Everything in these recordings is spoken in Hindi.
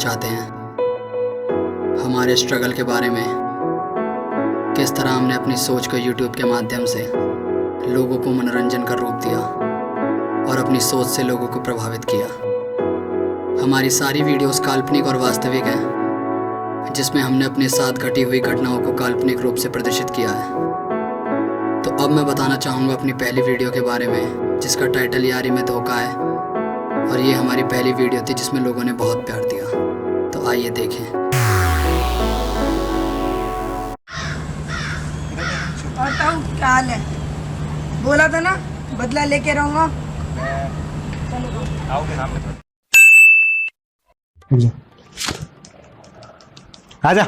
चाहते हैं हमारे स्ट्रगल के बारे में, किस तरह हमने अपनी सोच को यूट्यूब के माध्यम से लोगों को मनोरंजन का रूप दिया और अपनी सोच से लोगों को प्रभावित किया। हमारी सारी वीडियोस काल्पनिक और वास्तविक हैं, जिसमें हमने अपने साथ घटी हुई घटनाओं को काल्पनिक रूप से प्रदर्शित किया है। तो अब मैं बताना चाहूँगा अपनी पहली वीडियो के बारे में, जिसका टाइटल यारी में धोखा है, और ये हमारी पहली वीडियो थी जिसमें लोगों ने बहुत प्यार दिया। तो आइए देखें। बताओ क्या हाल है? बोला था ना बदला लेके रहूंगा। आजा।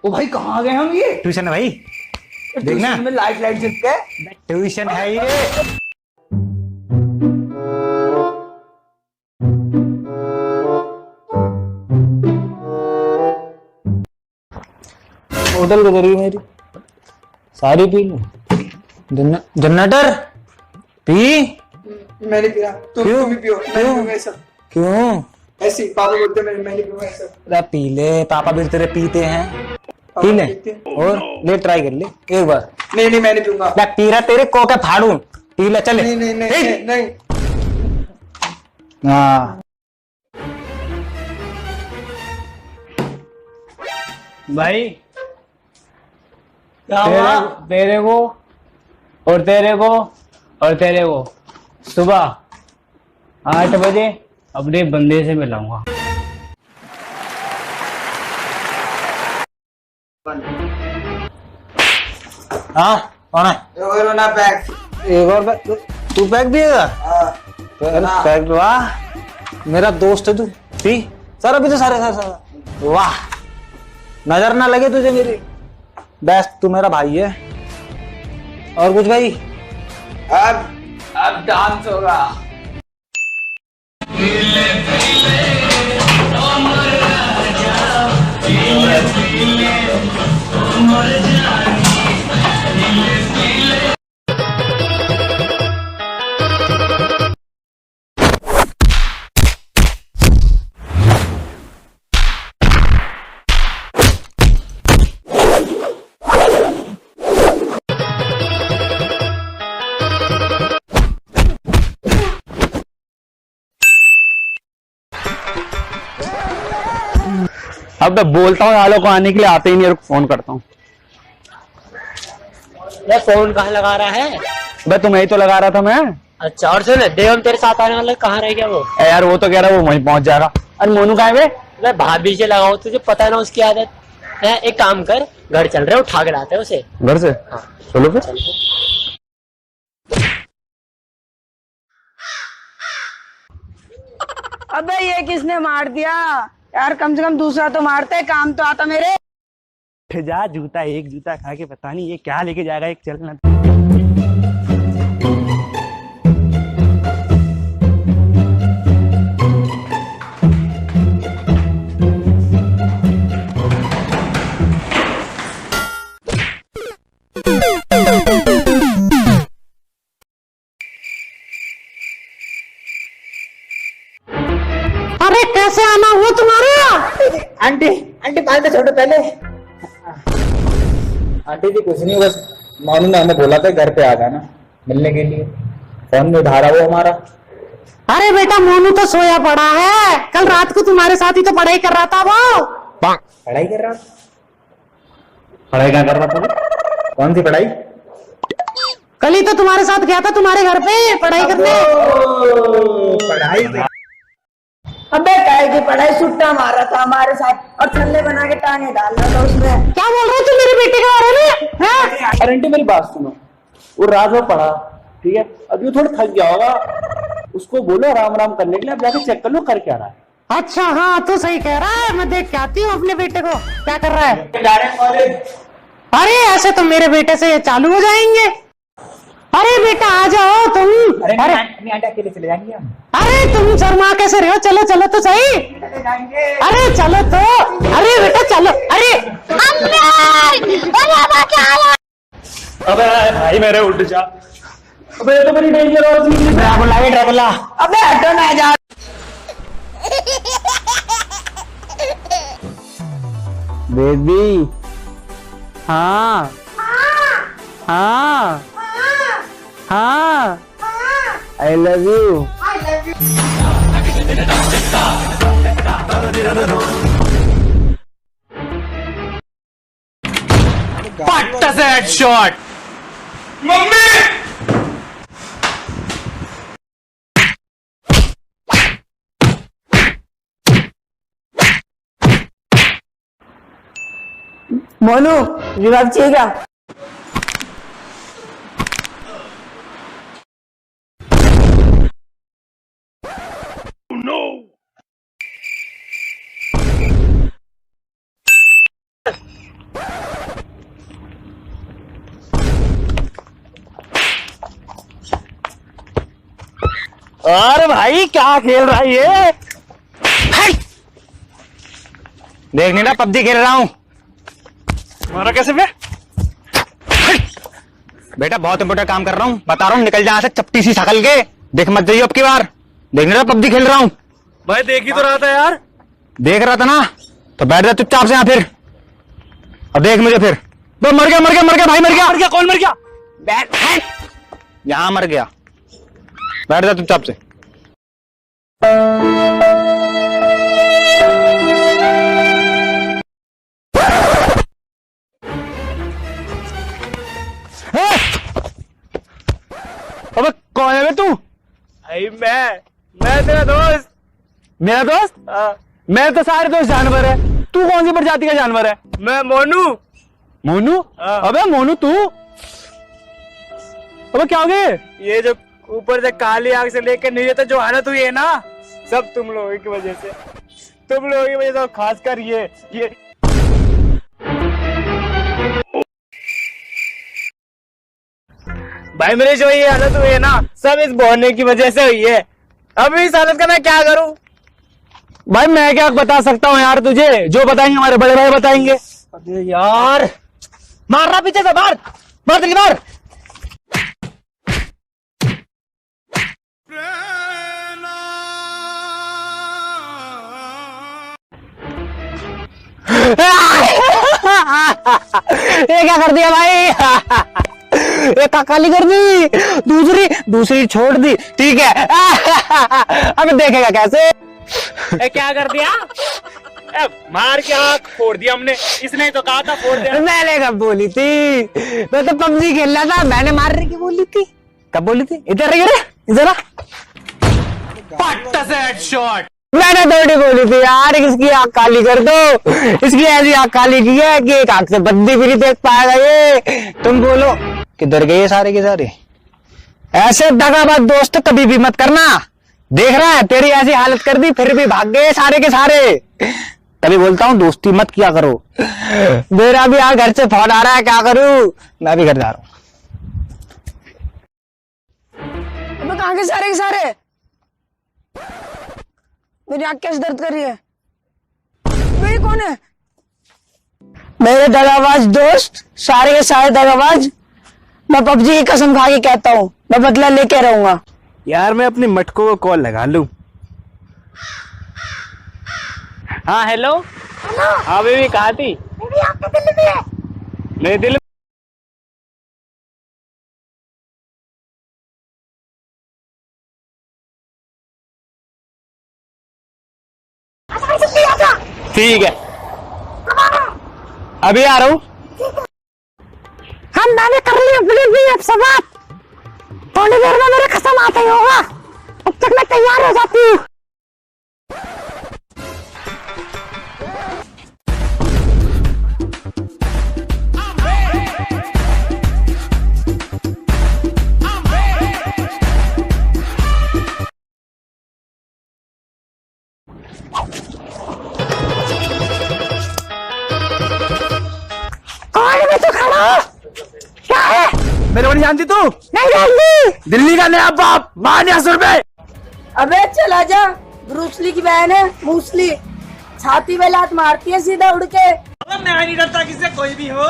ओ भाई कहाँ आ गए हम? ये ट्यूशन है भाई, देखना में लाइट जल के ट्यूशन है ये। होटल गुजर गई मेरी, सारी पी लो। Generator P. मैंने पिया, तुम भी पियो। मैं नहीं पीऊंगा ये सब। क्यों? ऐसे पापा बोलते मैं नहीं पीऊंगा ये सब। अरे पी ले, पापा भी तेरे पीते हैं, पी ले। और ले, ट्राई कर ले एक बार। नहीं मैं नहीं पीऊंगा। पी रहा तेरे को क्या फाड़ू, पी ले चले। नहीं। हाँ भाई तेरे को और तेरे को और तेरे को सुबह 8 बजे अपने बंदे से मिलाऊंगा। हाँ कौन है? एक और बैग तू पैक दिएगा? पैक। वाह मेरा दोस्त है तू, पी सर। अभी तो सारे वाह, नजर ना लगे तुझे मेरी। बेस्ट, तू मेरा भाई है। और कुछ भाई? अब डांस होगा। अब मैं बोलता हूँ आलो को आने के लिए, आते ही नहीं। फोन करता हूँ। फोन कहाँ लगा रहा है? भाई तुम्हें ही तो लगा रहा था मैं। अच्छा, और सुन, देवम तेरे साथ आने वाला कहाँ रह गया वो? यार वो तो कह रहा है वो वहीं पहुंच जाएगा। अरे मोनू कहाँ है बे? भाभी से लगाओ, तुझे पता है ना उसकी आदत है। एक काम कर, घर चल रहे, उठा के लाते हैं उसे घर से। हाँ। चलो फिर। अबे ये किसने मार दिया यार? कम से कम दूसरा तो मारते, काम तो आता मेरे। जा जूता, एक जूता खा के पता नहीं ये क्या लेके जाएगा। एक चलना अरे कैसे आना हुआ तुम्हारा? आंटी बाल तो छोड़ो पहले। आंटी जी कुछ नहीं, बस मोनू ने हमें बोला था घर पे आ जाना मिलने के लिए। फोन में उधारा वो हमारा। अरे बेटा मोनू तो सोया पड़ा है, कल रात को तुम्हारे साथ ही तो पढ़ाई कर रहा था वो। पढ़ाई कर रहा था? पढ़ाई क्या कर रहा था? कौन सी पढ़ाई? कल ही तो तुम्हारे साथ गया था तुम्हारे घर पे पढ़ाई करने। पढ़ाई? अबे काय की पढ़ाई? सुट्टा मार रहा था हमारे साथ और छल्ले बना के टांगे डाल रहा था उसमें। क्या बोल रहे तू मेरे बेटे के बारे में? अरे आंटी मेरी बात सुनो, वो रात में पढ़ा, ठीक है, अभी वो थोड़ा थक गया होगा, उसको बोलो आराम करने के लिए। अब जाके चेक कर लो कर क्या रहा है। अच्छा हाँ तो सही कह रहा है, मैं देख के आती हूँ अपने बेटे को क्या कर रहा है। अरे ऐसे तो मेरे बेटे से चालू हो जाएंगे। अरे बेटा आ जाओ तुम। अरे नहीं आंटी, अकेले चले जाएंगे हम। अरे तुम शर्मा कैसे रहे हो? चलो चलो तो सही। अरे चलो तो। अरे बेटा चलो। अरे अबे भाई मेरे उठ जा। अबे ये तो मेरी डेंजर और ड्रैकुला। अबे हटो ना जा। बेबी। हाँ हाँ हाँ, आई लव यू। पट्टा से हेडशॉट। मम्मी मोनू रिवाइव चाहिए क्या? अरे भाई क्या खेल रहा है ये? देख नहीं रहा पबजी खेल रहा हूँ। मारा कैसे बे? बेटा बहुत इंपोर्टेंट काम कर रहा हूँ, बता रहा हूँ, निकल जा यहाँ से चपटी सी शकल के। देख मत जाइए अब की बार। देख नहीं रहा पबजी खेल रहा हूँ। भाई देख ही तो रहा था यार। देख रहा था ना तो बैठ जा चुपचाप से यहाँ फिर। अब देख मुझे फिर। तो मर गया भाई, मर गया। कौन मर गया? बैठ यहाँ मर गया। बैठ जा चुपचाप से। अबे कौन है बे तू? भाई मैं तेरा दोस्त। मेरा दोस्त? मैं तो सारे दोस्त जानवर है। तू कौन सी प्रजाति का जानवर है? मैं मोनू। मोनू? अबे मोनू तू? अबे क्या हो गए? ये जो ऊपर से काली आग से लेकर नीचे तक जो हालत हुई है ना, सब तुम लोगों की वजह से। तुम लोगों की वजह से, खासकर ये भाई मेरी जो ये हालत हुई है ना, सब इस बोलने की वजह से हुई है। अब इस हालत का मैं क्या करूं? भाई मैं क्या बता सकता हूँ यार तुझे, जो बताएंगे हमारे बड़े भाई बताएंगे। अरे यार मार रहा पीछे से, मार जल्दी मार। ये क्या कर दिया भाई? एक काली कर दी, दूसरी छोड़ दी। ठीक है अब देखेगा कैसे। क्या कर दिया? मार के आंख फोड़ दिया हमने। इसने तो कहा था फोड़ दिया। मैंने कब बोली थी? मैं तो पबजी खेल रहा था, मैंने मारने की बोली थी। कब बोली थी? इधर इधर पट्टा से हेडशॉट। मैंने थोड़ी बोली थी यार इसकी आंख काली कर दो। इसकी ऐसी आंख काली की है कि एक आंख से बंदी भी नहीं देख पाएगा ये। तुम बोलो किधर गए सारे के सारे? ऐसे दगाबाज दोस्त कभी भी मत करना। देख रहा है तेरी ऐसी हालत कर दी, फिर भी भाग गए सारे के सारे। तभी बोलता हूँ दोस्ती मत किया करो। मेरा भी यार घर से फोन आ रहा है, क्या करूं? मैं भी घर जा रहा हूँ। कहाँ के सारे मेरी आँख कैसे दर्द कर रही है? मेरी कौन है? मेरे दगाबाज दोस्त, सारे के सारे दगाबाज। मैं पबजी की कसम खा के कहता हूँ, मैं बदला लेके रहूंगा। यार मैं अपने मटकों को कॉल लगा लूं। हाँ हेलो। हाँ बेबी कहाँ थी? मेरे दिल ठीक है, अभी आ रहा हूँ। हम मैंने कर ली अपनी अब सब बात। थोड़ी देर में मेरा कसम आता ही होगा, तब तक मैं तैयार हो जाती हूँ। क्या है? मेरे को नहीं जानती तू? नहीं जानती। दिल्ली का नया बाप, मान 100 रुपए। अबे चला जा, ब्रूसली की बहन है मूसली, छाती में लात मारती है सीधा उड़ के। मैं नहीं डरता किससे, कोई भी हो।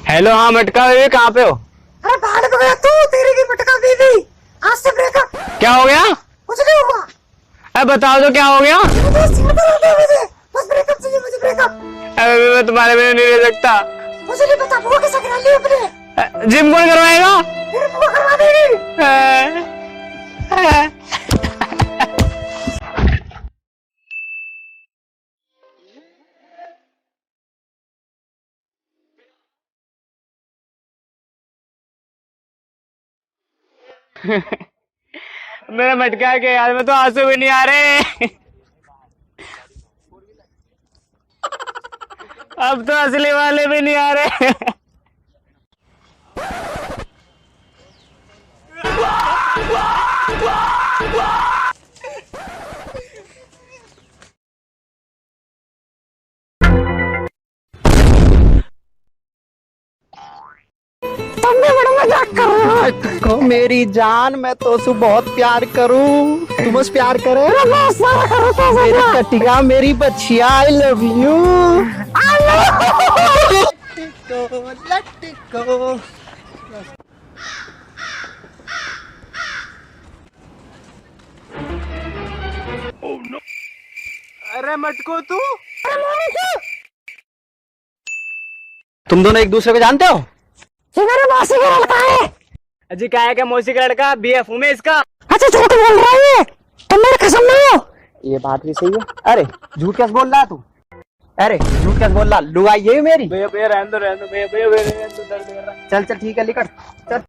हेलो, हाँ मटका, कहाँ पे हो? अरे पहाड़ पे गया तू, तेरी की पटका दीदी, आज से ब्रेकअप। क्या हो गया? कुछ नहीं हुआ। अरे बताओ तो क्या हो गया? बस ब्रेकअप चाहिए मुझे, ब्रेकअप। अरे मैं तुम्हारे बिना नहीं रह सकता। मुझे नहीं पता बुआ कैसे करा ली अपने। जिम कौन करवाएगा? फिर बुआ करवा देगी। मेरा मटका के यार में तो आंसू भी नहीं आ रहे। अब तो असली वाले भी नहीं आ रहे। मेरी जान, मैं तो उसको बहुत प्यार करूं, तुम उस प्यार करे। मेरी कटिया, मेरी बच्चिया, आई लव यू। अरे मटको तू, तुम दोनों एक दूसरे को जानते हो? मेरे मौसी का लड़का है। अजी क्या है? क्या मौसी का लड़का? बीएफ हूँ मैं इसका। अच्छा झूठ बोल रहा है, तुम मेरे कसम नहीं हो। ये बात भी सही है। अरे झूठ कैसे बोल रहा तू? अरे झूठ कैसे बोल रहा? लुगाई ये मेरी। भैया भैया रहने दो भैया भैया रहने दो, दर्द कर रहा है। चल चल ठीक है, निकल चल।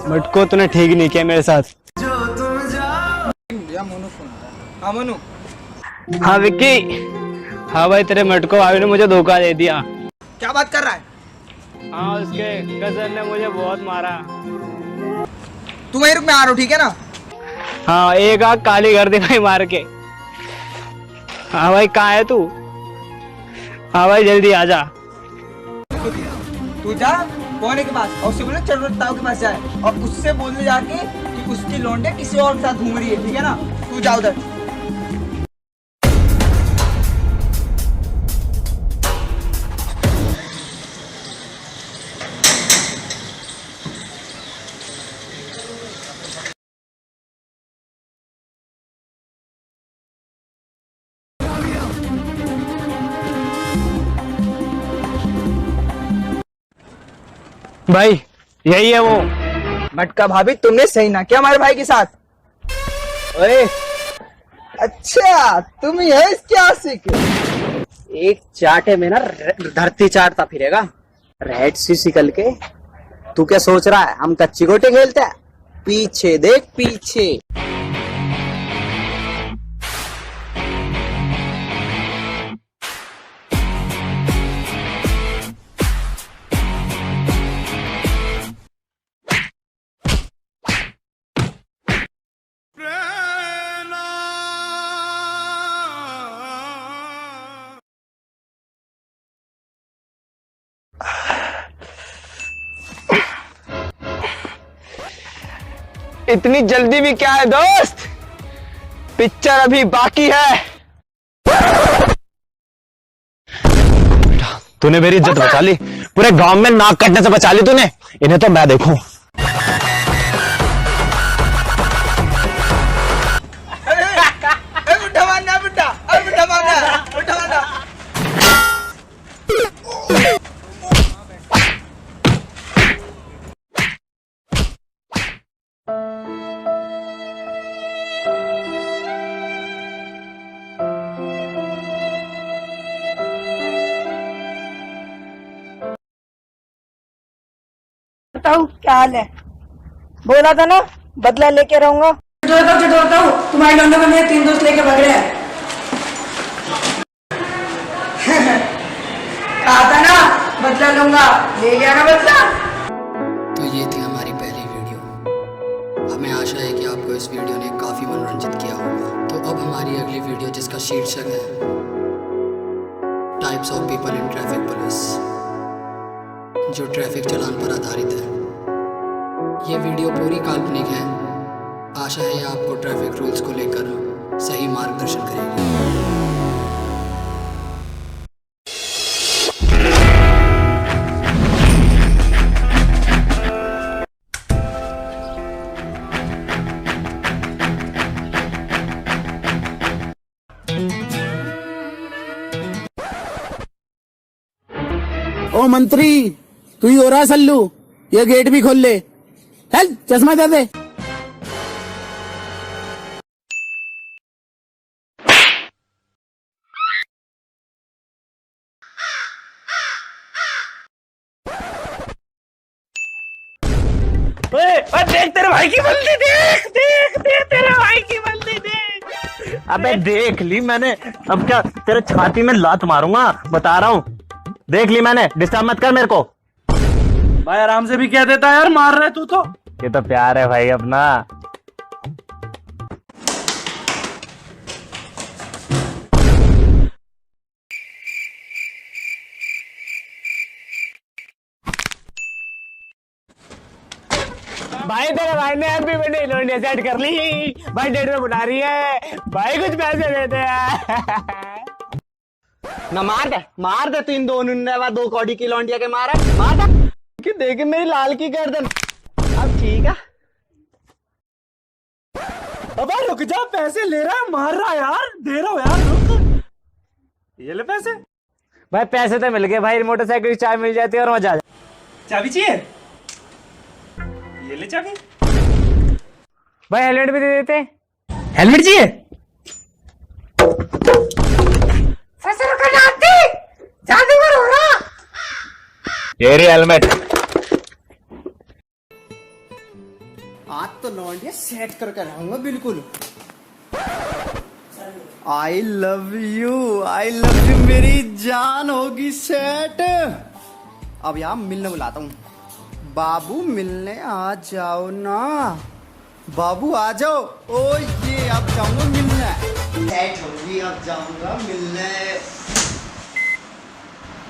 मटको तूने ठीक नहीं किया मेरे साथ। हाँ विक्की। हाँ भाई, तेरे मटको भाभी ने मुझे धोखा दे दिया। क्या बात कर रहा है? हाँ, उसके कजन ने मुझे बहुत मारा। तू वहीं रुक, मैं आ रहा हूँ, ठीक है ना? हाँ, एक आग काली कर दी भाई मार के। हाँ भाई, कहाँ है तू? हाँ भाई, जल्दी आ जा। तू जा कोने के पास और उससे बोले चरवरताओं के पास जाए और उससे बोलने जाके कि उसकी लौंडे किसी और के साथ घूम रही है, ठीक है ना? तू जा उधर। भाई यही है वो। मटका भाभी, तुमने सही ना किया हमारे भाई के साथ। ओए, अच्छा तुम ही है इसके आशिक। एक चाटे में ना धरती चाटता फिरेगा, रेड सी निकल के। तू क्या सोच रहा है हम कच्ची गोटे खेलते हैं? पीछे देख पीछे। इतनी जल्दी भी क्या है दोस्त, पिक्चर अभी बाकी है। तूने मेरी इज्जत बचा ली, पूरे गांव में नाक कटने से बचा ली तूने। इन्हें तो मैं देखूं। बुड्ढा मारना, बुड्ढा, अरे बुड्ढा मारना, बुड्ढा मारना। बताओ क्या हाल है? बोला था ना बदला लेके रहूंगा। जोड़ता हूँ तुम्हारे डंडे में मेरे 3 दोस्त लेके भाग रहे हैं। कहा था ना बदला लूंगा, ले लिया ना बदला। तो ये थी हमारी पहली वीडियो। हमें आशा है कि आपको इस वीडियो ने काफ़ी मनोरंजित किया होगा। तो अब हमारी अगली वीडियो, जिसका शीर्षक है types of people in traffic police, जो ट्रैफिक चालान पर आधारित है। ये वीडियो पूरी काल्पनिक है। आशा है आपको ट्रैफिक रूल्स को लेकर सही मार्गदर्शन करेगी। ओ मंत्री, तू ही हो रहा सल्लू, ये गेट भी खोल ले। चल चश्मा दे दे। देख तेरे भाई की बल्ली, देख देख देख तेरे भाई की बल्ली देख। अबे देख ली मैंने, अब क्या तेरे छाती में लात मारूंगा, बता रहा हूँ। देख ली मैंने, डिस्टर्ब मत कर मेरे को। भाई आराम से भी कह देता यार, मार रहे तू तो। ये तो प्यार है भाई अपना। भाई तेरे भाई ने हैप्पी बर्थडे लौंडिया सेट कर ली, भाई डेट में बुला रही है, भाई कुछ पैसे देते हैं। ना मार दे तू इन दोनों ने, 2 कौड़ी की लौंडिया के मार दे कि देख मेरी लाल की गर्दन। अब ठीक है, अब रुक जा, पैसे ले रहा है, मार रहा है यार, दे रहा हूँ यार, रुक। ये ले पैसे। भाई पैसे तो मिल गए भाई, मोटरसाइकिल की चाबी मिल जाती है और मजा आ जाए। चाबी चाहिए? ये ले चाबी। भाई हेलमेट भी दे देते। हेलमेट चाहिए? जादूगर हो रहा। ये रे हेलमेट। आज तो लौंडिया सेट करके रहूंगा बिल्कुल। आई लव यू मेरी जान होगी सेट। अब यहाँ मिलने बुलाता हूँ। बाबू मिलने आ जाओ ना, बाबू आ जाओ। ओ ये अब जाऊंगा मिलने, सेट होगी अब जाऊंगा मिलने।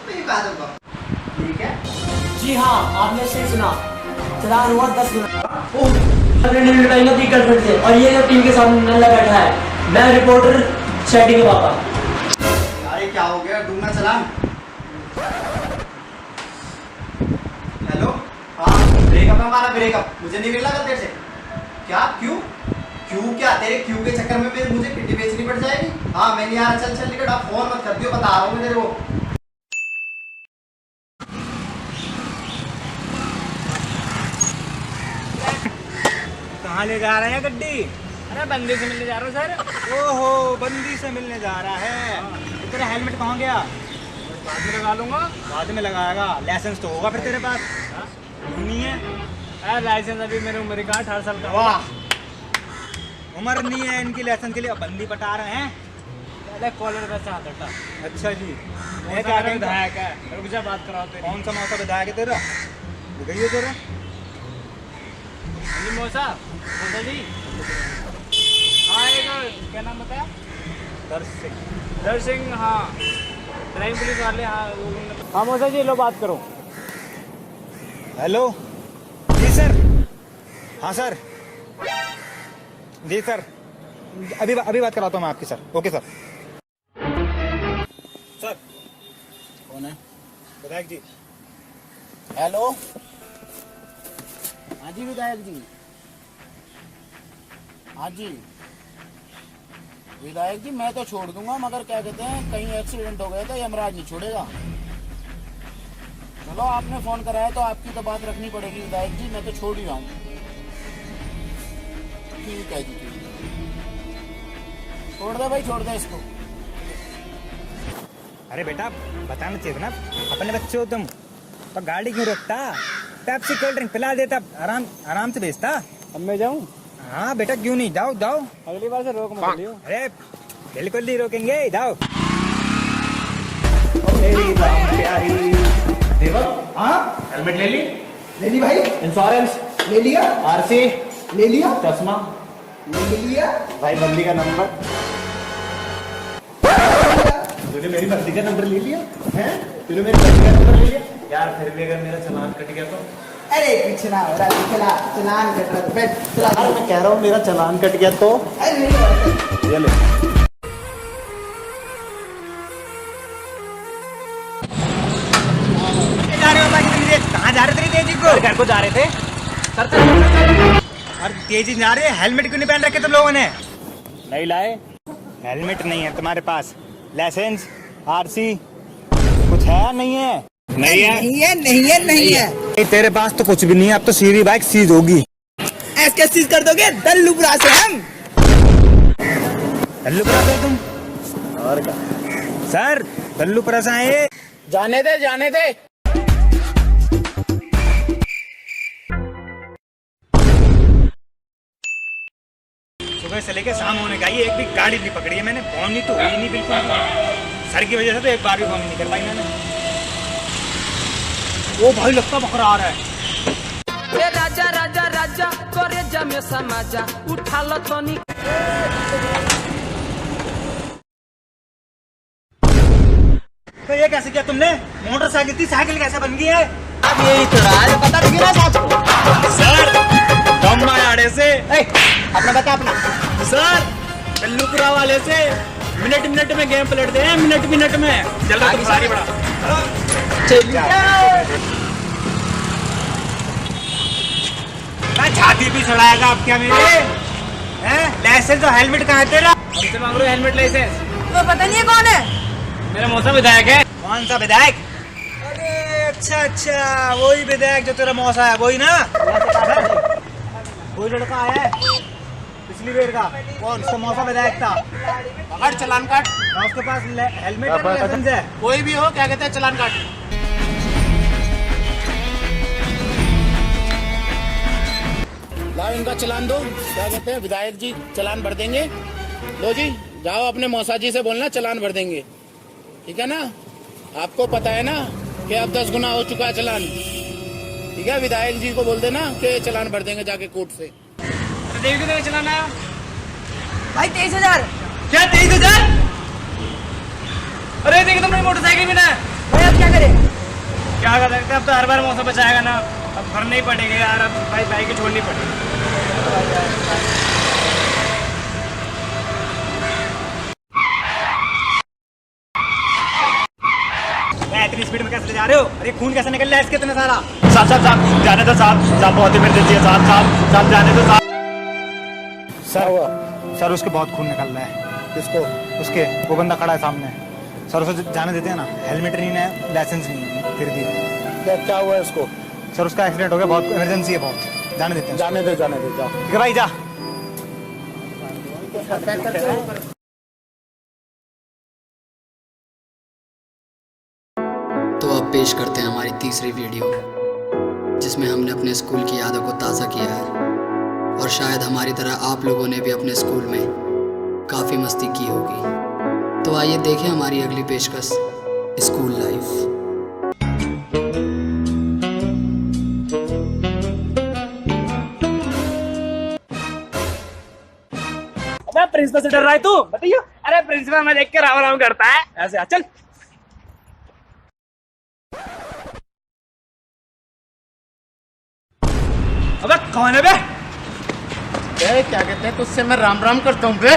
ठीक है जी हाँ, आपने सही सुना। चलान हुआ 10 मिनट गर्लफ्रेंड से, और ये जो टीवी के सामने नल्ला बैठा है, मैं रिपोर्टर शेट्टी के पापा। अरे क्या हो गया, दूंगा चलान। हेलो, हाँ ब्रेकअप है हमारा, ब्रेकअप। मुझे नहीं मिलना कल तेरे से। क्या क्यों क्या तेरे क्यों के चक्कर में मुझे किड्डी बेचनी पड़ जाएगी? हाँ मैं नहीं आ रहा, चल निकट। आप फोन मत कर दियो, बता रहा हूँ मैं तेरे को। कहाँ ले जा रहा है गड्डी? अरे बंदी से मिलने जा रहा हूँ सर। ओहो, बंदी से मिलने जा रहा है। तेरा हेलमेट कहाँ गया? बाद में लगा लूंगा। बाद में लगाएगा, लाइसेंस तो होगा फिर तेरे पास? नहीं है? अरे लाइसेंस अभी मेरी उम्र का 18 साल का। वाह, उम्र नहीं है इनकी लाइसेंस के लिए, बंदी पटा रहे हैं। पहले कॉलर पे हाथ हटा। अच्छा जी, ये क्या विधायक है? रुक जा, बात कराओ तेरी। कौन सा मौसा विधायक है तेरा? दिखाइए तेरा। जी मौसा जी। हाँ एक क्या नाम बताया? दर सिंह। हाँ ड्राइविंग पुलिस वाले। हाँ मौसा जी, लो बात करो। हेलो जी सर। हाँ सर जी सर, अभी बात कराता हूँ मैं आपकी सर। Okay sir. सर कौन है? विधायक जी। हेलो, हाँ जी विधायक जी। हाँ जी विधायक जी, मैं तो छोड़ दूंगा, मगर क्या कहते हैं, कहीं एक्सीडेंट हो गया तो यमराज नहीं छोड़ेगा। चलो आपने फोन कराया तो आपकी तो बात रखनी पड़ेगी विधायक जी, मैं तो छोड़ ही रहा हूँ। ठीक है जी, ठीक है, छोड़ दे भाई, छोड़ दे इसको। अरे बेटा, बताना चाहिए ना, अपने बच्चे हो तुम, तो गाड़ी क्यों रोकता? पेप्सी कोल्ड ड्रिंक पिला देता, आराम से भेजता। अब मैं जाऊँ? हाँ बेटा, क्यों नहीं, जाओ जाओ। अगली बार से रोक मत लियो। अरे बिल्कुल नहीं रोकेंगे, जाओ। हाँ हेलमेट ले ली भाई, इंश्योरेंस ले लिया, आरसी ले लिया, चश्मा ले लिया भाई, बंदी का नंबर। तूने मेरी बंदी का नंबर ले लिया है? तूने मेरी बंदी का नंबर ले लिया यार? फिर भी अगर मेरा चालान कट गया तो? अरे कुछ ना हो रहा, चलान कट रहा, बैठ चला। यार मैं कह रहा हूँ मेरा चालान कट गया तो? अरे नहीं, ये ले। कहाँ जा रहे थे तेजी को? घर को जा रहे थे सर। और तेजी जा रहे, हेलमेट क्यों नहीं पहन रखे तुम लोगों ने? नहीं लाए। हेलमेट नहीं है तुम्हारे पास, लाइसेंस, आरसी कुछ है नहीं है? नहीं है नहीं है तेरे पास तो कुछ भी नहीं है, अब तो सीधी बाइक सीज होगी। ऐसे चीज कर दोगे दल्लूपुरा से हम। दल्लूपुरा से तुम? और क्या सर, दल्लूपुरा से आए? जाने दे जाने दे। सुबह से लेके शाम होने का ये एक भी गाड़ी नहीं पकड़ी है मैंने, फोन नहीं तो हुई नहीं बिल्कुल। सर की वजह से तो एक बार भी फोन नहीं कर पाई मैंने। वो भाई लगता बकरा आ रहा है। राजा राजा राजा करे जमे समाजा उठा लो तनी। तो ये कैसे किया तुमने? मोटरसाइकिल थी, साइकिल कैसे बन गई है? अब यही तो रहा है, पता नहीं ना साथ सर कम आड़े से अपना बता अपना। सर दल्लूपुरा वाले से मिनट में गेम पलट दे, मिनट में। चल रहा तुम सारी बड़ा छाती भी चढ़ाएगा आप क्या मेरे? लाइसेंस और हेलमेट कहाँ है तेरा? हमसे मांग रहे हो हेलमेट लाइसेंस? तुम्हें पता नहीं है कौन है? मेरा मौसा विधायक है। कौन सा विधायक? अरे अच्छा वही विधायक जो तेरा मौसा है, वही ना? वही लड़का आया है पिछली बार का। कौन? उसका मौसा विधायक था। पकड़ चलान काट। उसके पास हेलमेट है, लाइसेंस है। कोई भी हो, क्या कहते हैं, चलान काट। लाओ इनका चलान दो। क्या कहते हैं, विधायक जी चलान भर देंगे। लो जी, जाओ अपने मौसा जी से बोलना चलान भर देंगे, ठीक है ना? आपको पता है ना कि अब 10 गुना हो चुका है चलान, ठीक है? विधायक जी को बोल देना कि चलान भर देंगे जाके कोर्ट से। देख कितने चलान आया? भाई 23,000। क्या 23,000? अरे देख तुमने मोटरसाइकिल भी ना है। भाई अब क्या करें? क्या कर सकते हैं, अब तो हर बार मौसम बचाएगा ना, अब भरना ही पड़ेगा यार। अब भाई बाइक की छोड़नी पड़ेगी। इतनी स्पीड में कैसे ले जा रहे हो? अरे खून कैसे निकल रहा है इसके इतना सारा? साहब साहब साहब जाने दो साहब, साहब बहुत इमरजेंसी है साहब, साहब साहब जाने दो साहब। सर उसके बहुत खून निकल रहा है। किसको? उसके, वो बंदा खड़ा है सामने। सर उसे जाने देते हैं ना, हेलमेट नहीं है, लाइसेंस नहीं है, फिर भी। क्या हुआ है उसको? सर उसका एक्सीडेंट हो गया, बहुत इमरजेंसी है, बहुत। जाने देते हैं। जाने दे जाओ। ठीक है भाई, जा। तो अब पेश करते हैं हमारी तीसरी वीडियो, जिसमें हमने अपने स्कूल की यादों को ताज़ा किया है। और शायद हमारी तरह आप लोगों ने भी अपने स्कूल में काफ़ी मस्ती की होगी। तो आइए देखें हमारी अगली पेशकश, स्कूल लाइफ। अबे प्रिंसिपल से डर रहा है तू? बताइए। अरे प्रिंसिपल मैं देख के राम राम करता है ऐसे। चल अबे कौन है बे? क्या कहते हैं, तुझसे मैं राम राम करता हूँ बे।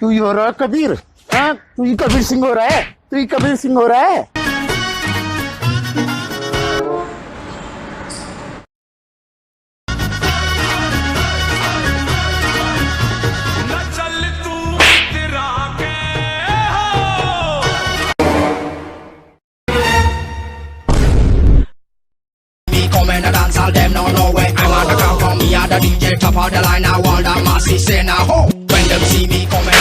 तू ही हो रहा है कबीर? हाँ, तू ही कबीर सिंह हो रहा है, तू ही कबीर सिंह हो रहा है। Coming and dance all them no know where I wanna come from. Me are the DJ top of the line. I want that massive say now ho. When them see me coming.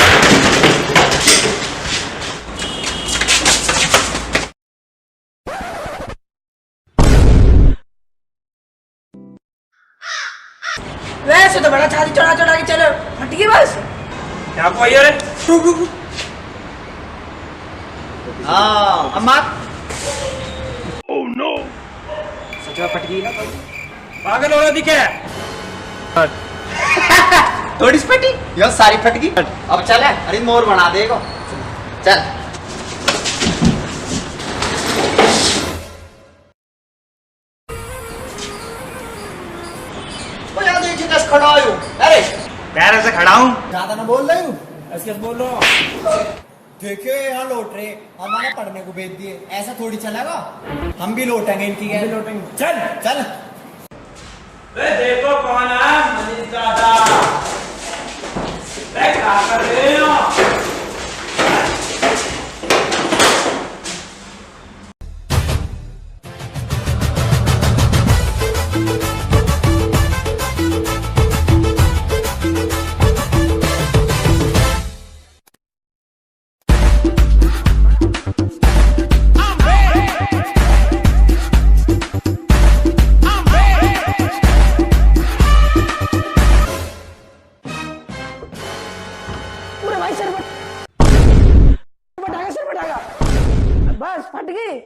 वैसे तो बड़ा छाती चढ़ा चढ़ा के चलो, हट गई बस। क्या कोई है रे? हाँ अम्मा पागल हो रहा दिखे? थोड़ी सी फटी, यो सारी फट गई। अब चले, अरे मोर बना देगा। चल। खड़ा हूँ। अरे पैर ऐसे खड़ा हूँ। ज्यादा ना बोल रही हूँ। ऐसे बोल रहा हूँ। देखियो यहाँ लौट रहे, हमारा पढ़ने को भेज दिए, ऐसा थोड़ी चलेगा। हम भी लौटेंगे इनकी गैर लौटेंगे। चल चल। देखो कौन है, मनीष दादा। क्या कर रहे हो? पूरे भाई सर बटाएगा। बस फट गई।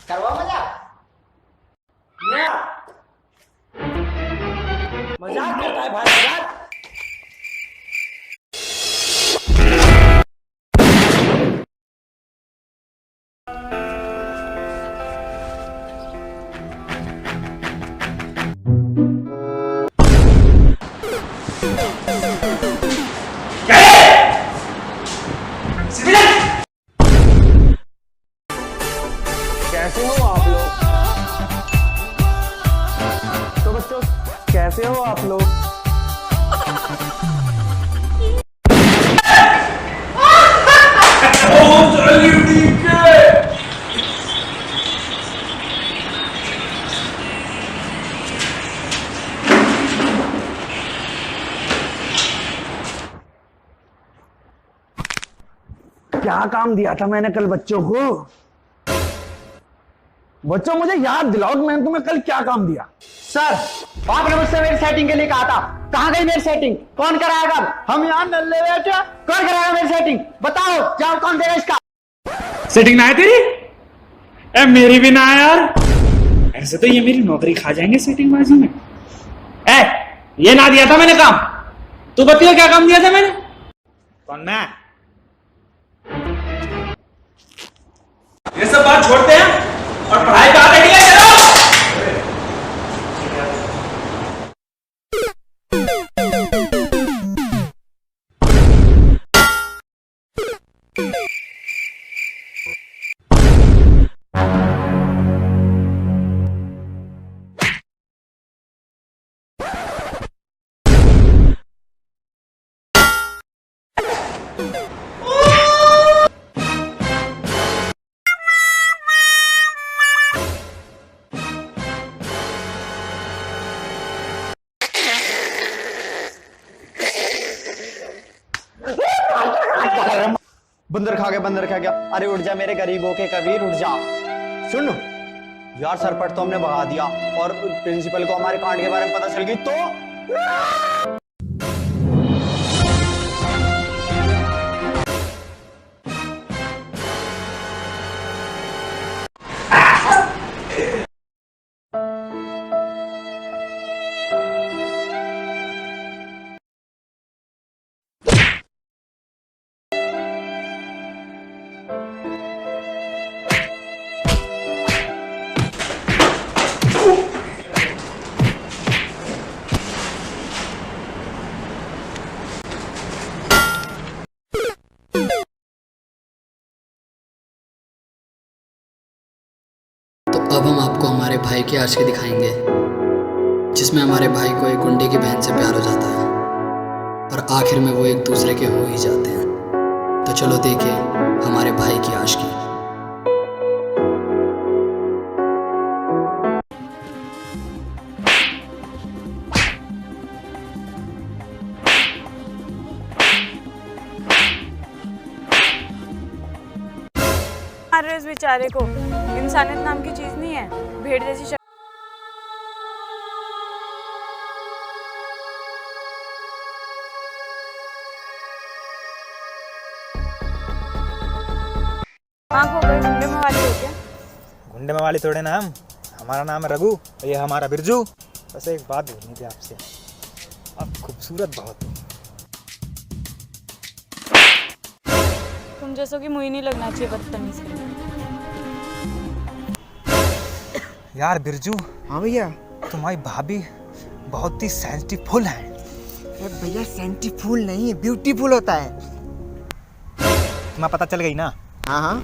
करवा मजा। मजाक करता है भाई, मजाक। कैसे हो आप लोग? तो बच्चों कैसे हो आप लोग? क्या काम दिया था मैंने कल बच्चों को? बच्चों मुझे याद दिलाओ कि मैंने तुम्हें कल क्या काम दिया। सर आपने मुझसे मेरी सेटिंग के लिए कहा था, कहाँ गई मेरी सेटिंग? कौन कराएगा? हम यहाँ नल्ले बैठे, कौन कराएगा मेरी सेटिंग? बताओ, जाओ कौन देगा इसका? सेटिंग ना है तेरी? ए मेरी भी ना है यार। ऐसे तो ये मेरी नौकरी खा जाएंगे सेटिंग बाजी में। ए ये ना दिया था मैंने काम। तू बतिया क्या काम दिया था मैंने? कौन मैं? ये सब बात छोड़ते हैं और पढ़ाई पे आगे निकल चलो। बंदर खा गया। अरे उठ जा मेरे गरीबों के कबीर, उठ जा। सुन यार, सरपट तो हमने भगा दिया और प्रिंसिपल को हमारे कांड के बारे में पता चल गई तो अब हम आपको हमारे भाई की आशिकी दिखाएंगे, जिसमें हमारे भाई को एक गुंडे की बहन से प्यार हो जाता है और आखिर में वो एक दूसरे के हो ही जाते हैं। तो चलो देखें हमारे भाई की आशिकी। मार रहे इस बेचारे को। इंसानियत नाम की चीज नहीं है, भेड़ जैसी आँख हो गई। गुंडे में वाली हो क्या? गुंडे में वाली थोड़े ना हम, हमारा नाम है रघु और ये हमारा बिरजू। बस एक बात बोलनी थी आपसे, आप खूबसूरत बहुत हो। तुम जैसों की मुझे नहीं लगना चाहिए बदतमीज के। यार बिरजू, हाँ भैया। तुम्हारी भाभी बहुत ही सेंसिटिवफुल है। भैया सेंटिफुल नहीं, ब्यूटीफुल होता है। तुम्हें पता चल गई ना? हाँ हाँ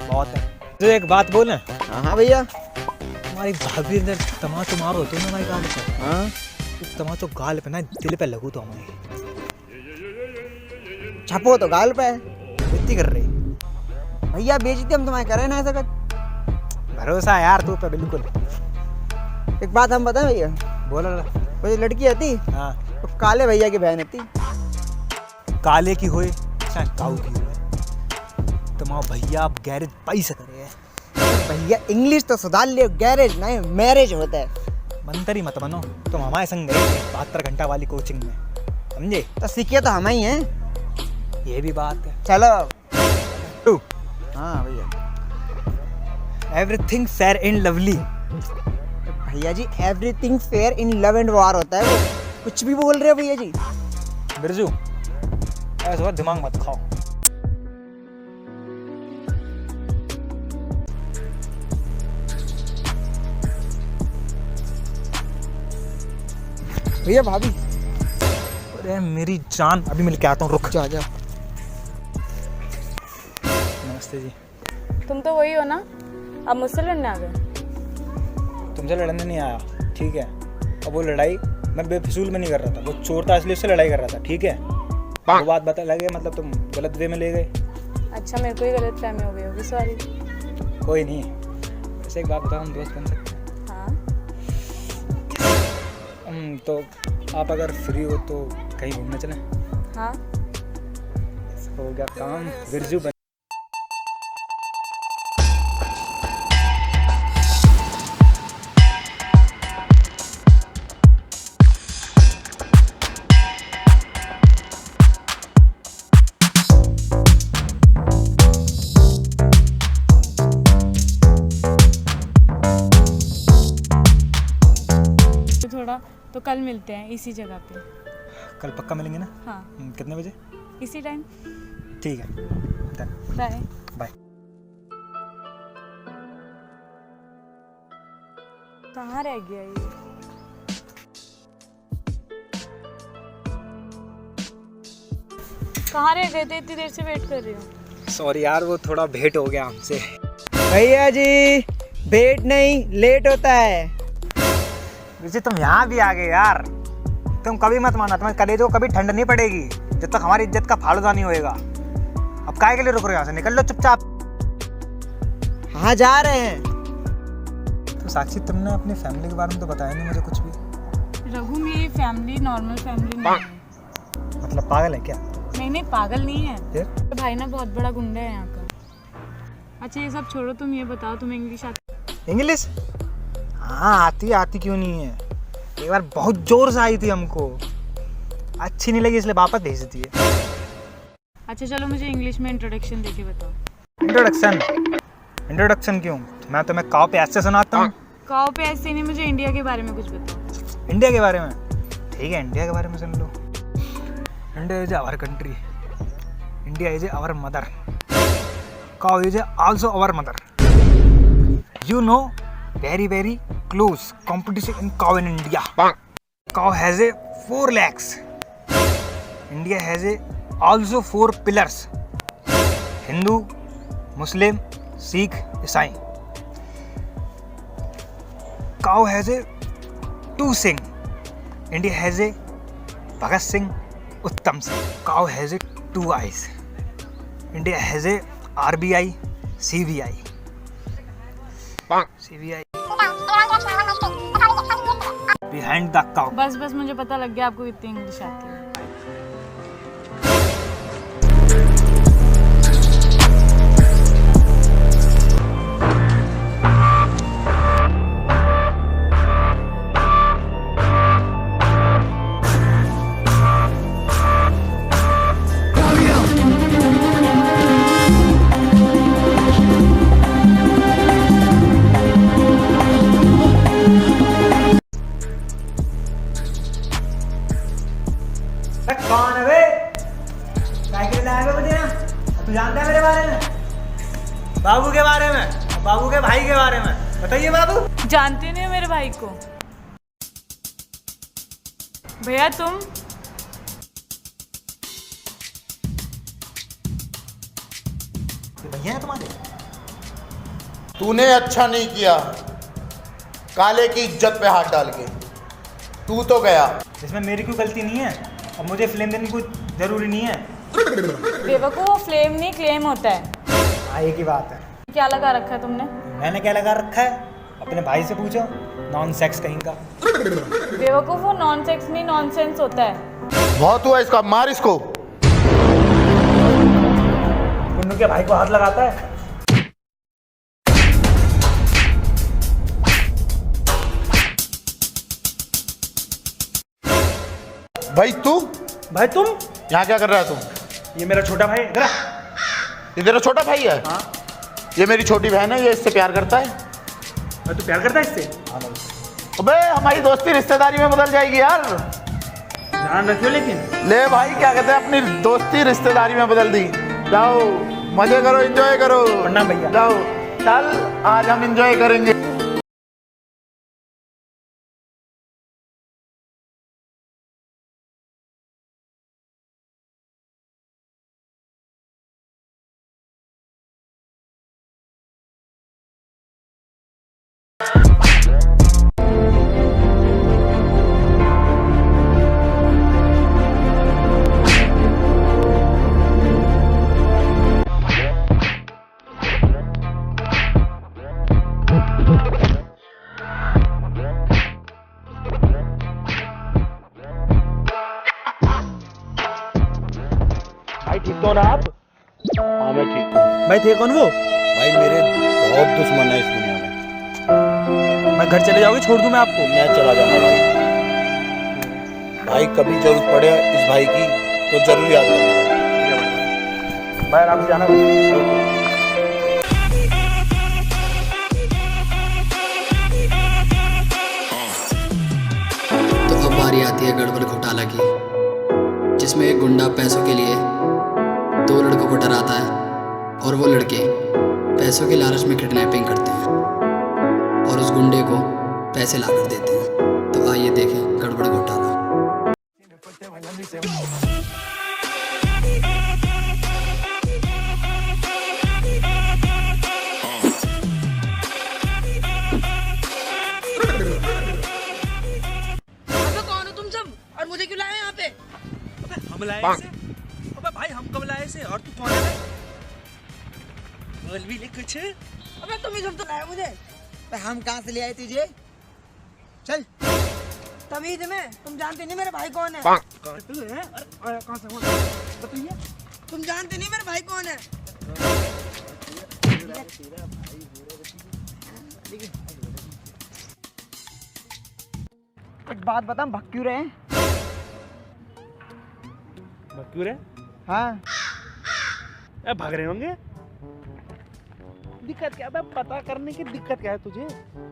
बहुत है। तो एक बात बोले? हाँ भैया। तुम्हारी भाभी अंदर तमाचो मारो तो ना हमारी गाल पे। हाँ तमाचो गाल पे ना दिल पे लगू तो हमारी छपो तो गाल पे। इतनी कर रही भैया बेइज्जती हम तुम्हारे करे ना ऐसा कर। भरोसा है यार तू पे बिल्कुल। एक बात हम बताएं भैया, बोलो। वो जो लड़की आती हाँ, वो काले भैया की बहन थी। काले की होए चाहे काऊ की होए, तुम्हारा भैया आप गैरेज पैसे करे। भैया इंग्लिश तो सुधार लियो, गैरेज नहीं मैरिज होता है। मंतरी मत बनो, तुम हमारे संग गए 72 घंटा वाली कोचिंग में, समझे? तो सीखे तो हम ही हैं। ये भी बात है। चलो। टू हाँ भैया। Everything fair and lovely. भैया जी everything fair in love and war होता है। वो कुछ भी बोल रहे हो भैया जी। बिरजू ऐसा दिमाग मत खाओ। भैया भाभी। अरे मेरी जान, अभी मिल के आता हूँ, रुक। जा जा। नमस्ते जी। तुम तो वही हो ना, अब मुझसे लड़ने आ गए। तुमसे लड़ने नहीं आया, ठीक है? अब वो लड़ाई मैं बेफिजूल में नहीं कर रहा था, वो चोर था इसलिए उससे लड़ाई कर रहा था, ठीक है? वो बात बता लगे, मतलब तुम गलत वे में ले गए। अच्छा मेरे को ही गलत फहमी हो गई होगी, सॉरी। कोई नहीं। वैसे एक बात बताओ, हम दोस्त बन सकते हैं? हाँ तो आप अगर फ्री हो तो कहीं घूमने चलें? हाँ हो गया काम। बिरजू बन थोड़ा तो कल मिलते हैं इसी जगह पे। कल पक्का मिलेंगे ना? हाँ कितने बजे? इसी टाइम। ठीक है, डन। Bye bye. कहाँ रह गया ये? कहाँ रह गए थे? इतनी देर से वेट कर रही हूँ। सॉरी यार, वो थोड़ा भेंट हो गया हमसे। भैया जी वेट नहीं लेट होता है। वैसे तुम यहाँ भी आ गए यार। तुम कभी मत माना, तुम्हारे कलेजों को कभी ठंड नहीं पड़ेगी जब तक हमारी इज्जत का फालूदा नहीं होएगा। अब काहे के लिए रुक रहे हो? यहाँ से निकल लो चुपचाप। हाँ जा रहे हैं। तो साक्षी, तुमने अपनी फैमिली के बारे में तो बताया नहीं मुझे कुछ भी। रघु मेरी फैमिली नॉर्मल फैमिली नहीं है। मतलब पागल है क्या? नहीं पागल नहीं है। फिर? तो भाई ना बहुत बड़ा गुंडा है यहाँ का। अच्छा ये सब छोड़ो, तुम ये बताओ तुम्हें इंग्लिश आती? इंग्लिश? हाँ आती क्यों नहीं है। एक बार बहुत जोर से आई थी हमको, अच्छी नहीं लगी इसलिए वापस भेज दी है। अच्छा चलो मुझे इंग्लिश में इंट्रोडक्शन देके बताओ। इंट्रोडक्शन क्यों? मैं तुम्हें काव पे ऐसे सुनाता हूँ। काओ पे ऐसे नहीं, मुझे इंडिया के बारे में कुछ बताओ। इंडिया के बारे में? ठीक है, इंडिया के बारे में सुन लो। India is our country, India is our mother, cow is also our mother. You know very very close competition in cow in India. Cow has a 4 legs. India has a also 4 pillars: Hindu, Muslim, Sikh, Isai. Cow has a 2 Singh. India has a Bhagat Singh, Uttam Singh. Cow has a 2 eyes. India has a RBI, CBI. CBI behind the cow. बस मुझे पता लग गया आपको कितनी इंग्लिश आती है। बाबू के बारे में, बाबू के भाई के बारे में बताइए बाबू। जानते नहीं हो मेरे भाई को? भैया तुम भैया है तुम्हारे? तूने अच्छा नहीं किया काले की इज्जत पे हाथ डाल के। तू तो गया। इसमें मेरी कोई गलती नहीं है। अब मुझे फिल्म देने की जरूरी नहीं है। बेवकूफ, वो फ्लेम नहीं क्लेम होता है। हाँ एक ही बात है। क्या लगा रखा है तुमने? मैंने क्या लगा रखा है? अपने भाई से पूछो। नॉन सेक्स कहीं का। बेवकूफ, वो नॉन सेक्स नहीं नॉनसेंस होता है। बहुत हुआ इसका, मार इसको। पुन्नू के भाई को हाथ लगाता है। भाई तू भाई तुम यहाँ क्या कर रहा है तू? ये मेरा छोटा भाई है। ये तेरा छोटा भाई है? हाँ। ये मेरी छोटी बहन है, ये इससे प्यार करता है। और तू प्यार करता है इससे? अबे हमारी दोस्ती रिश्तेदारी में बदल जाएगी यार। ध्यान रखियो लेकिन। ले भाई क्या कहते हैं, अपनी दोस्ती रिश्तेदारी में बदल दी। जाओ मजे करो, एंजॉय करो। प्रणाम भैया। जाओ चल, आज हम एंजॉय करेंगे। भाई ठीक तो ना आप? हाँ मैं ठीक हूँ। भाई थे कौन वो? भाई मेरे बहुत दुश्मन है इस दुनिया में। मैं घर चले जाओगे, छोड़ दूं मैं आपको? मैं चला जाऊंगा भाई। भाई कभी जरूरत पड़े इस भाई की तो जरूर याद रखना। भाई आराम से जाना। तो अब बारी आती है गड़बड़ घोटाला की, जिसमें एक गुंडा पैसों के लिए दो लड़कों को डराता है और वो लड़के पैसों के लालच में किडनैपिंग करते हैं और उस गुंडे को पैसे ला कर देते हैं। तो आइए देखें गड़बड़ घोटाला। कौन हो तुम सब और मुझे क्यों लाए यहाँ पे? हम लाए इसे? अबे भाई हम कब लाए इसे? और तू कौन है? बोल भी ले कुछ। अबे तुम ही सब तो लाए मुझे। हम कहाँ से ले आए तुझे? चल। तमीज में तुम जानते नहीं मेरे भाई कौन है? कौन तू है? अरे कहाँ से हुआ? बताइए। तुम जानते नहीं मेरे भाई कौन है? एक बात बता, हम भग क्यों रहे हैं? क्यों रे? हाँ भाग रहे होंगे। दिक्कत क्या है? पता करने की दिक्कत क्या है तुझे?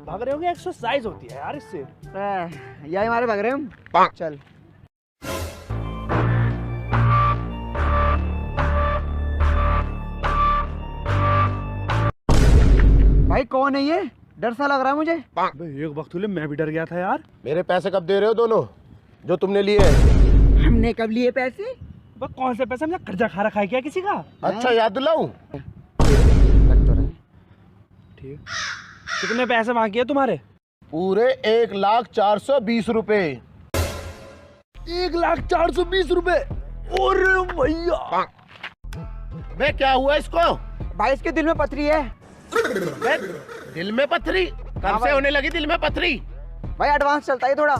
भाग रहे होंगे, एक्सरसाइज होती है यार इससे। यही हमारे भग रहे हम। चल। भाई कौन है ये? डर सा लग रहा है मुझे। एक वक्त मैं भी डर गया था यार। मेरे पैसे कब दे रहे हो दोनों जो तुमने लिए? हमने कब लिए पैसे? कौन से पैसे? हमने कर्जा खा रखा है क्या किसी का? अच्छा याद दिलाऊं? ठीक। कितने पैसे बाकी है तुम्हारे? पूरे 1,420 रुपए। 1,420 रुपए? अरे भैया। बे क्या हुआ इसको? भाई इसके दिल में पथरी है। बे, दिल में पथरी? कब से होने लगी दिल में पथरी? भाई एडवांस चलता है थोड़ा।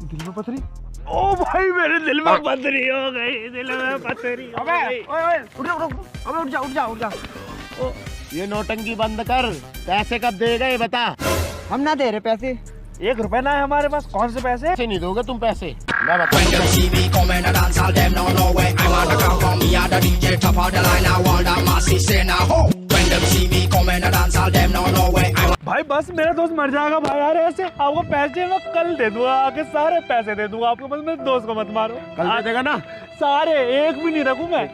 दिल में पथरी? ओ भाई मेरे दिल में पथरी हो गई। दिल में पथरी हो गई। ओए उठ जा उठ जा उठ जा उठ जा। ये नौटंकी बंद कर। पैसे कब देगा ये बता। हम ना दे रहे पैसे। 1 रुपए ना है हमारे पास। कौन से पैसे? नहीं दोगे तुम पैसे? मैं बता। भाई बस मेरा दोस्त मर जाएगा भाई यार ऐसे। आपको पैसे मैं कल दे दूंगा, आके सारे पैसे दे दूंगा आपको। बस मेरे दोस्त को मत मारो। कल दे देगा ना? सारे, एक भी नहीं रखूं मैं।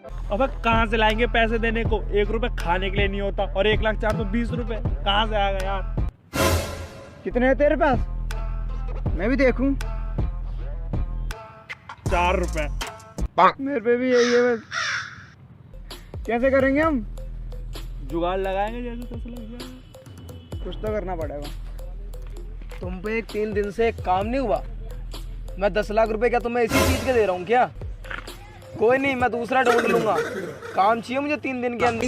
अबे कहाँ से लाएंगे पैसे देने को? 1 रुपए खाने के लिए नहीं होता और 1,04,20 रुपए कहाँ से आएगा यार? कितने हैं तेरे पास? मैं भी देखूं। 4 रुपए। मेरे पे भी यही है बस। कैसे करेंगे हम? जुगाड़ लगाएंगे जैसे तैसे लग जाएगा। कुछ तो करना पड़ेगा। तुम पे 3 दिन से काम नहीं हुआ। मैं 10 लाख रुपए क्या तुम्हें इसी चीज के दे रहा हूँ क्या? कोई नहीं, मैं दूसरा ढूंढ लूंगा। काम चाहिए मुझे 3 दिन के अंदर।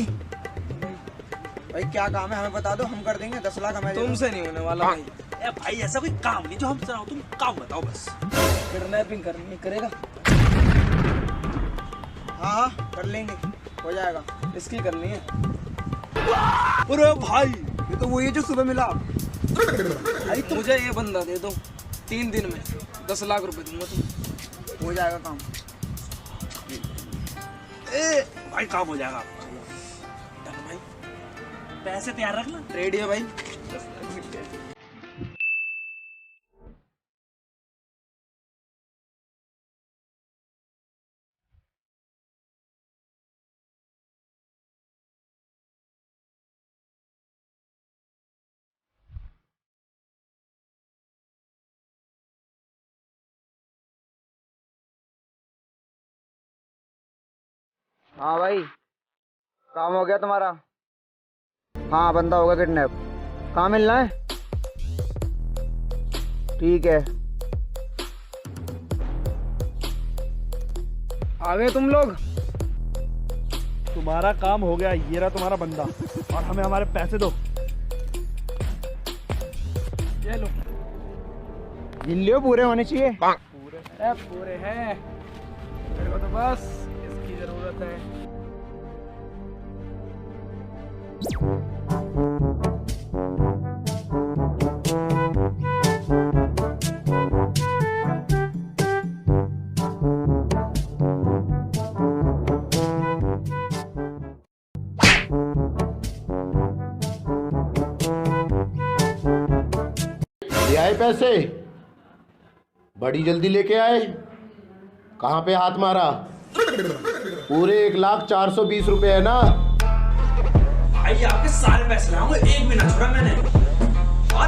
भाई क्या काम है हमें बता दो, हम कर देंगे। 10 लाख हमें तुमसे नहीं होने वाला भाई। ए भाई ऐसा कोई काम नहीं जो हम चलाओ, तुम काम बताओ बस। किडनैपिंग करनी करेगा? हाँ कर लेंगे, हो जाएगा। इसकी करनी है। अरे भाई ये तो वही है जो सुबह मिला। भाई मुझे ये बंदा दे दो, 3 दिन में 10 लाख रुपए दूंगा तुम्हें। हो जाएगा काम। भाई काम हो जाएगा। भाई पैसे तैयार रखना। रेडी है भाई। हाँ भाई, काम हो गया तुम्हारा? हाँ बंदा होगा किडनैप। कहाँ मिलना है? ठीक है, आ गए तुम लोग? तुम्हारा काम हो गया। ये रहा तुम्हारा बंदा और हमें हमारे पैसे दो। ये लो। जिल्लियो पूरे होने चाहिए। पूरे पूरे हैं। मेरे को तो बस इसकी जरूरत है। ले आए पैसे? बड़ी जल्दी लेके आए। कहाँ पे हाथ मारा? पूरे 1,04,20 रुपए है ना? भाई आपके सारे पैसे लाऊंगा, एक भी ना छोड़ा मैंने। और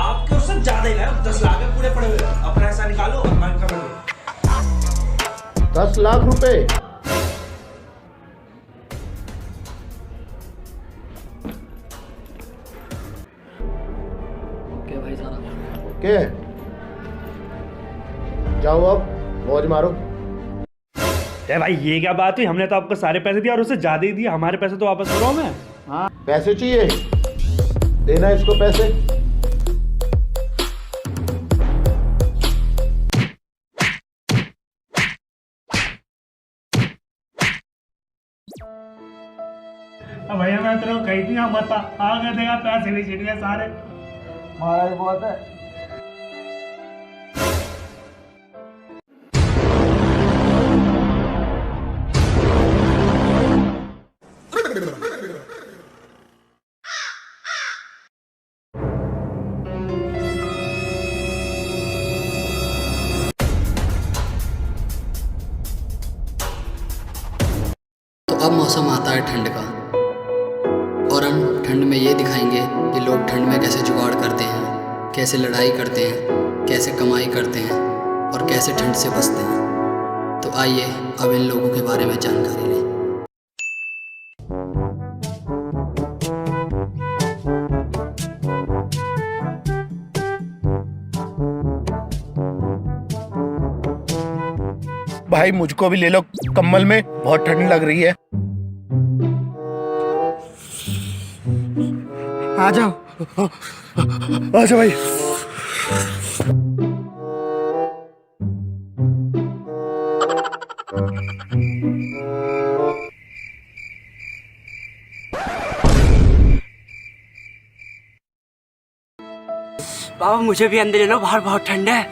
आपके उससे ज्यादा ही लाया, 10 लाख है पूरे पड़े हुए। अपना ऐसा निकालो और बैंक का बढ़ो। 10 लाख रुपए? ओके भाई सारा। ओके, जाओ अब मौज मारो। अरे भाई ये क्या बात हुई? हमने तो आपको सारे पैसे दिए और उससे ज्यादा ही दिए। हमारे पैसे तो वापस करो हमें। हाँ पैसे चाहिए? देना इसको पैसे। अब भैया मैं तेरे को कही थी हम बता आ गए, देखा पैसे भी छिड़ गए सारे। महाराज बहुत है। तो अब मौसम आता है ठंड का और हम ठंड में ये दिखाएंगे कि लोग ठंड में कैसे जुगाड़ करते हैं, कैसे लड़ाई करते हैं, कैसे कमाई करते हैं और कैसे ठंड से बचते हैं। तो आइए अब इन लोगों के बारे में जानकारी लें। भाई मुझको भी ले लो कम्बल में, बहुत ठंड लग रही है। आ जाओ। अच्छा भाई। बाबा मुझे भी अंदर ले लो, बाहर बहुत ठंड है।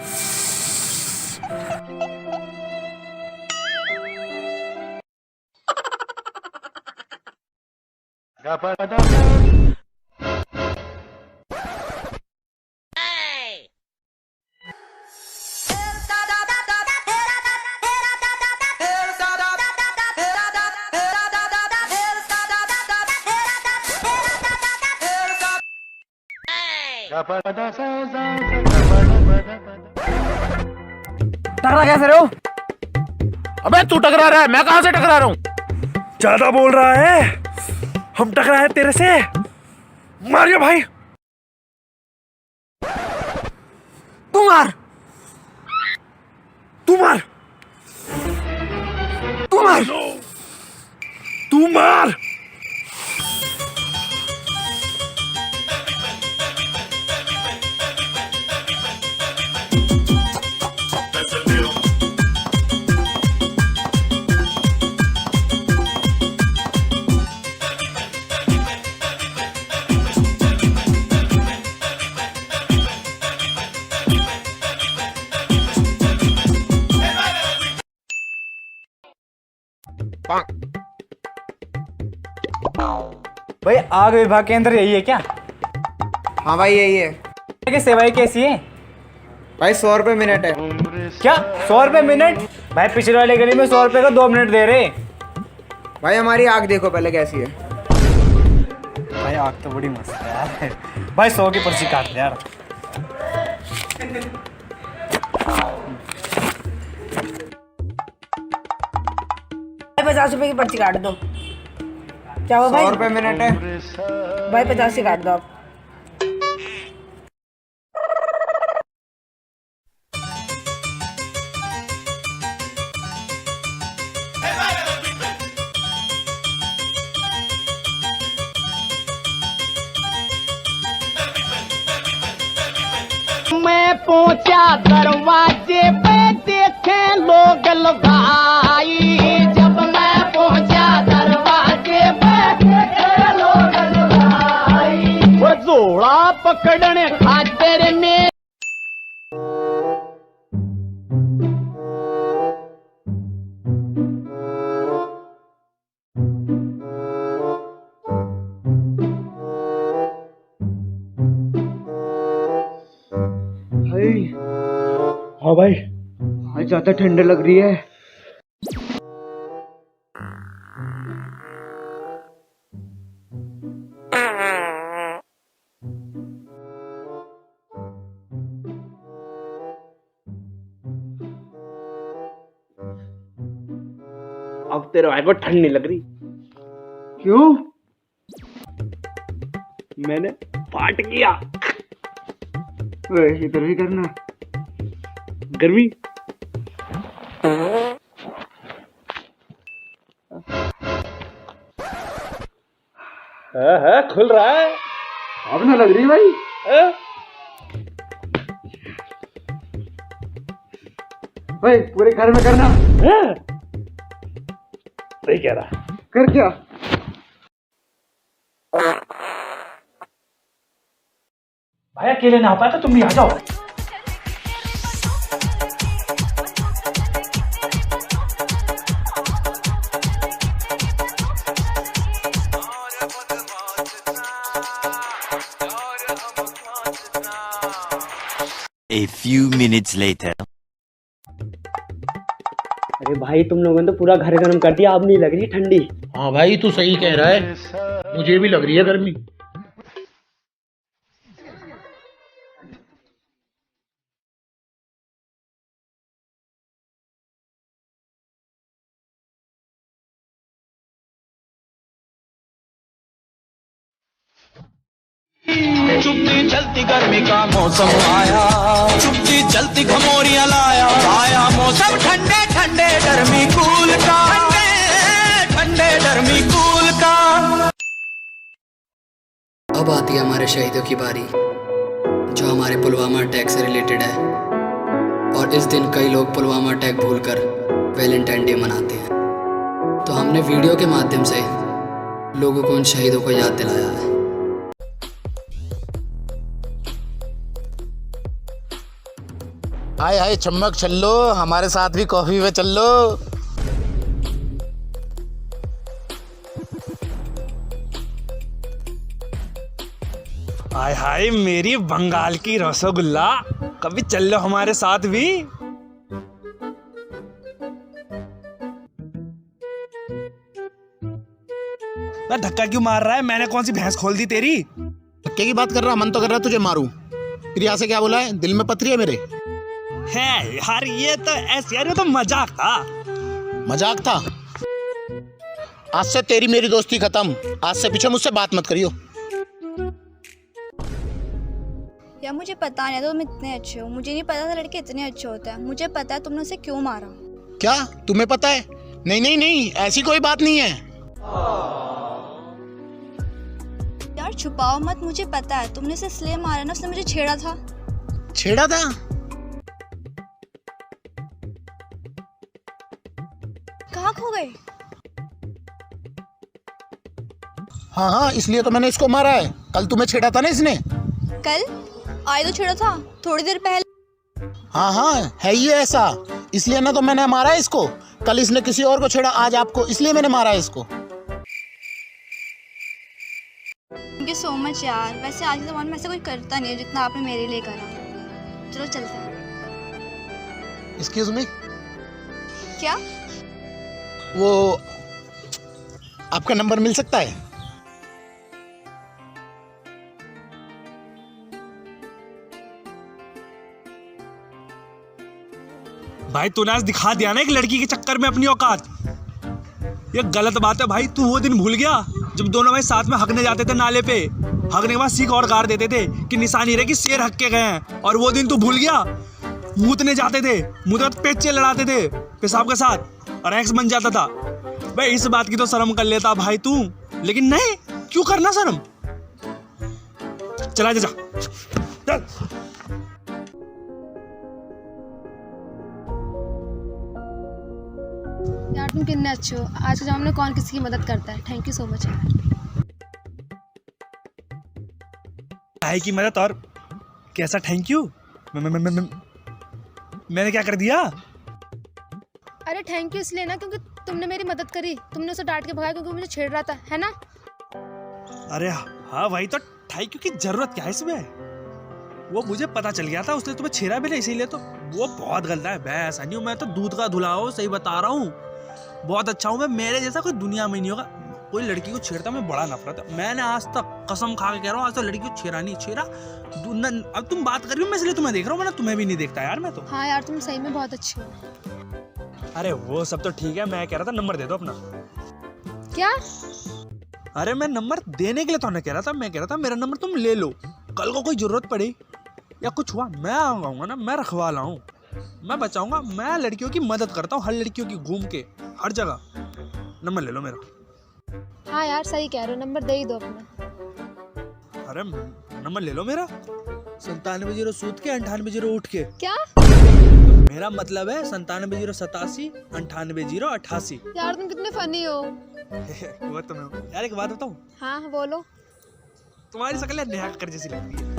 टकरा कैसे रहे हो? अबे तू टकरा रहा है, मैं कहां से टकरा रहा हूं? ज्यादा बोल रहा है, हम टकराए तेरे से। मारियो भाई। तू मार, तू मार, तू मार। तू मार। भाई आग विभाग के अंदर यही है क्या? हाँ भाई यही है कि सेवाई कैसी है? भाई 100 रुपये मिनट है। क्या 100 रुपये मिनट? भाई पिछले वाले गली में 100 रुपये का 2 मिनट दे रहे। भाई हमारी आग देखो पहले कैसी है। भाई आग तो बड़ी मस्त है यार। भाई 100 की पर्ची काट दे यार। भाई 50 रुपए की पर्ची काट दो। क्या हुआ भाई? 100 रुपये मिनट है। भाई 50 ही काट दो आप। मैं पहुंचा दरवाजे पे देखे लोग लुगाई। जब मैं पहुंचा दरवाजे पे देखे लोग लुगाई। वो जोड़ा पकड़ने खातिर में हाँ भाई आज ज्यादा ठंड लग रही है। अब तेरे भाई को ठंड नहीं लग रही? क्यों? मैंने पार्ट किया। इधर ही करना। गर्मी है खुल रहा है। अब ना लग रही भाई। भाई पूरे घर में करना। सही कह रहा। कर क्या? भाई अकेले ना हो पाया तो तुम भी आ जाओ। A few minutes later. अरे भाई तुम लोगों ने तो पूरा घर गर्म कर दिया, अब नहीं लग रही ठंडी। हाँ भाई तू सही कह रहा है, मुझे भी लग रही है गर्मी। चुपती चलती गर्मी का मौसम आया, चुपती चलती घमोरियां लाया, आया मौसम ठंडे ठंडे गर्मी कूल का, ठंडे ठंडे गर्मी कूल का। अब आती है हमारे शहीदों की बारी, जो हमारे पुलवामा अटैक से रिलेटेड है। और इस दिन कई लोग पुलवामा अटैक भूलकर वैलेंटाइन डे मनाते हैं। तो हमने वीडियो के माध्यम से लोगों को उन शहीदों को याद दिलाया है। हाय हाय चम्मक चल लो, हमारे साथ भी कॉफी पे चल लो। हाय हाय मेरी बंगाल की रसगुल्ला, कभी चल लो हमारे साथ भी। धक्का क्यों मार रहा है? मैंने कौन सी भैंस खोल दी तेरी? धक्के की बात कर रहा, मन तो कर रहा तुझे मारूं। फिर यहाँ से क्या बोला है? दिल में पथरी है मेरे? है यार, ये तो ऐसे यार, ये तो मजाक था। मजाक था? आज से तेरी मेरी दोस्ती खत्म। आज से पीछे मुझसे बात मत करियो। यार मुझे पता नहीं था तुम इतने अच्छे हो। मुझे नहीं पता था लड़के इतने अच्छे होते हैं। मुझे पता है तुमने उसे क्यों मारा। क्या तुम्हें पता है? नहीं नहीं नहीं, ऐसी कोई बात नहीं है। यार छुपाओ मत, मुझे पता है तुमने उसे इसलिए मारा ना, उसने मुझे छेड़ा था। छेड़ा था? कहाँ खो गए? हाँ हाँ, इसलिए तो मैंने इसको मारा है। कल तुम्हें छेड़ा था ना इसने? कल? आज तो छेड़ा था थोड़ी देर पहले। हाँ हाँ, है ही ऐसा। इसलिए ना तो मैंने मारा है इसको। कल इसने किसी और को छेड़ा, आज आपको, इसलिए मैंने मारा है इसको। थैंक यू सो मच यार। वैसे आज के ज़माने में ऐसा कोई करता नहीं है जितना आपने मेरे लिए करा। चलो चलते हैं। एक्सक्यूज मी, क्या? वो आपका नंबर मिल सकता है? भाई तूने आज दिखा दिया ना एक लड़की के चक्कर में अपनी औकात। ये गलत बात है भाई। तू वो दिन भूल गया जब दोनों भाई साथ में हकने जाते थे नाले पे। हकने के बाद सीख और गाड़ देते थे कि निशानी रहे कि शेर हक के गए हैं। और वो दिन तू भूल गया मूतने जाते थे, मूतने पेचे लड़ाते थे पेशाब के साथ और एक्स बन जाता था। भाई इस बात की तो शर्म कर लेता भाई तू, लेकिन नहीं, क्यों करना शर्म। चला जा चल। यार तुम कितने अच्छे हो। आज के ज़माने में कौन किसी की मदद करता है। थैंक यू सो मच यार। भाई की मदद और कैसा थैंक यू? मैंने क्या कर दिया? अरे थैंक यू इसलिए ना क्योंकि तुमने मेरी मदद करी। तुमने उसे डांट के भगाया क्योंकि मुझे छेड़ रहा था, है ना? अरे हाँ भाई, तो थैंक यू की जरूरत क्या है इसमें? वो मुझे पता चल गया था उसने तुम्हें छेड़ा भी नहीं, इसीलिए तो वो बहुत गलत है। मैं ऐसा नहीं हूँ, मैं तो दूध का धुला हूँ, सही बता रहा हूँ। बहुत अच्छा हूँ मैं। मेरे जैसा कोई दुनिया में नहीं होगा। कोई लड़की को छेड़ता मैं बड़ा नफरत है। मैंने आज तक कसम खा के कह रहा हूँ, आज तक लड़की को छेड़ा नहीं। छेड़ा अब तुम बात कर रही हो, मैं इसलिए तुम्हें देख रहा हूँ, मैं तुम्हें भी नहीं देखता यार मैं तो। हाँ यार तुम सही में बहुत अच्छे हो। अरे वो सब तो ठीक है, मैं कह रहा था नंबर दे दो अपना। क्या? अरे मैं नंबर देने के लिए तो नहीं कह रहा था, मैं कह रहा था मेरा नंबर तुम ले लो। कल को कोई जरूरत पड़ी या कुछ हुआ, मैं आऊँगा ना, मैं रखवा लाऊँ, मैं बचाऊंगा। मैं लड़कियों की मदद करता हूँ, हर लड़कियों की, घूम के हर जगह। नंबर ले लो मेरा। हाँ यार सही कह रहे हो, नंबर दे ही दो अपना। अरे नंबर ले लो मेरा। 97 सूद के 98 उठ के। क्या? मेरा मतलब है 97 87 98 88। यार तुम कितने फनी हो। वो तुम्हें यार एक बात बताऊँ? हाँ बोलो। तुम्हारी शक्ल नेहा कक्कड़ जैसी लगती है।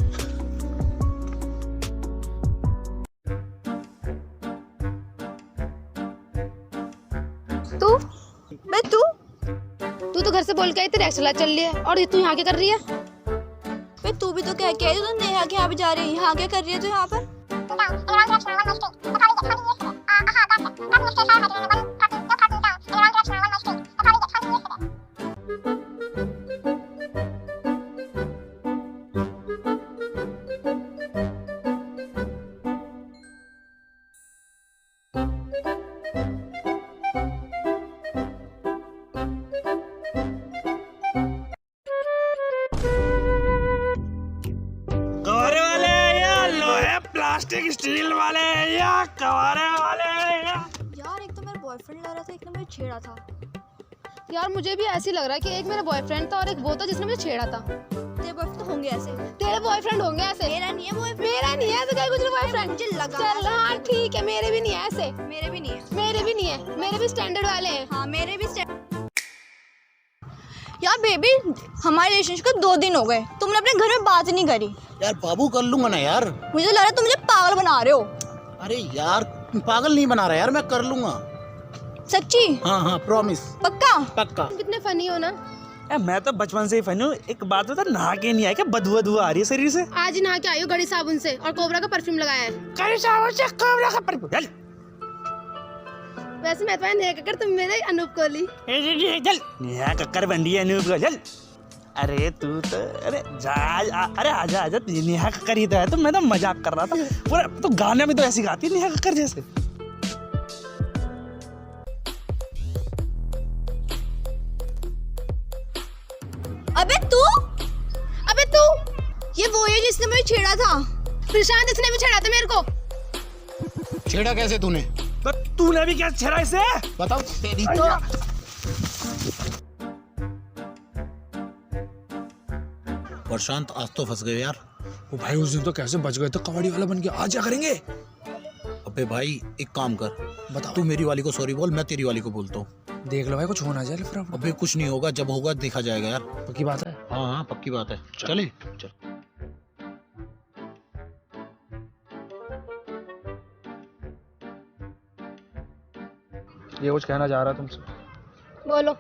तू तो घर से बोल के आई तेरी एक्सरसाइज चल रही है और ये तू यहाँ क्या कर रही है? भाई तू भी तो कह के आई तो नेहा के यहाँ पे जा रही है। यहाँ क्या कर रही है तू यहाँ पर? प्लास्टिक स्टील वाले या कवारे वाले या। यार एक तो मेरा बॉयफ्रेंड लग रहा था, एक ने मुझे छेड़ा था। यार मुझे भी ऐसे लग रहा है कि एक मेरा बॉयफ्रेंड था और एक वो था जिसने मुझे छेड़ा था। तेरे बॉयफ्रेंड तो होंगे ऐसे। तेरे बॉयफ्रेंड होंगे ऐसे? मेरा नहीं है बॉयफ्रेंड। मेरा नहीं है तो क्या कुछ बॉयफ्रेंड? मुझे लगा। चल हाँ ठीक है, मेरे भी नहीं है ऐसे। मेरे भी नहीं है। मेरे भी नहीं है, मेरे भी स्टैंडर्ड वाले हैं। हाँ मेरे भी यार बेबी, हमारे रिलेशनशिप को 2 दिन हो गए, तुमने अपने घर में बात नहीं करी। यार बाबू कर लूंगा ना यार। मुझे लग रहा है तुम मुझे पागल बना रहे हो। अरे यार पागल नहीं बना रहा यार, मैं कर लूंगा। सच्ची? हाँ हाँ प्रॉमिस। पक्का? पक्का। तुम कितने फनी हो ना। मैं तो बचपन से ही फनी हूँ। एक बात बता, नहा के नहीं आया क्या? बदबू आ रही है शरीर से। आज ही नहा के आई हो गड़ी साबुन से और कोबरा का परफ्यूम लगाया है। गड़ी साबुन से कोबरा का परफ्यूम? वैसे मैं तुम्हारे नेहा कक्कड़, तुम मेरे अनूप कोहली। चल नेहा कक्कड़ बन रही है अनूप को। चल अरे तू तो अरे अरे आजा आजा, नेहा कक्कर ही तो है। तो मैं तो मजाक कर रहा था पूरा। तो गाना भी तो ऐसी गाती है नेहा कक्कर जैसे। अबे तू ये वो है जिसने मुझे छेड़ा था। प्रशांत, इसने भी छेड़ा था मेरे को। छेड़ा कैसे तूने? तो तूने भी क्या छेड़ा इसे? बताओ तेरी तो। प्रशांत आज तो फंस गए यार। वो भाई उस दिन तो कैसे बच गए थे कबड्डी वाला बन के। आज क्या करेंगे? अबे भाई एक काम कर, बताओ। तू मेरी वाली को सॉरी बोल, मैं तेरी वाली को बोलता हूँ। देख लो भाई, कुछ हो ना जाए फिर। अबे कुछ नहीं होगा, जब होगा देखा जाएगा यार। पक्की बात है। हाँ हाँ पक्की बात है। चले चल। ये कुछ कहना चाह रहा तुमसे। बोलो।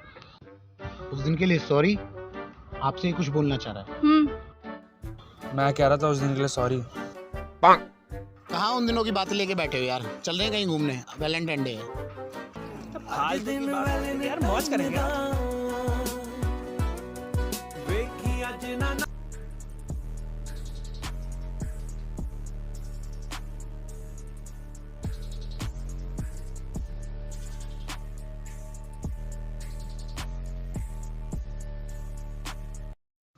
उस दिन के लिए सॉरी, आपसे ही कुछ बोलना चाह रहा है। मैं कह रहा था उस दिन के लिए सॉरी। कहाँ उन दिनों की बातें लेके बैठे हो यार? चल रहे हैं कहीं घूमने, वैलेंटाइन डे है। यार मौज करेंगे।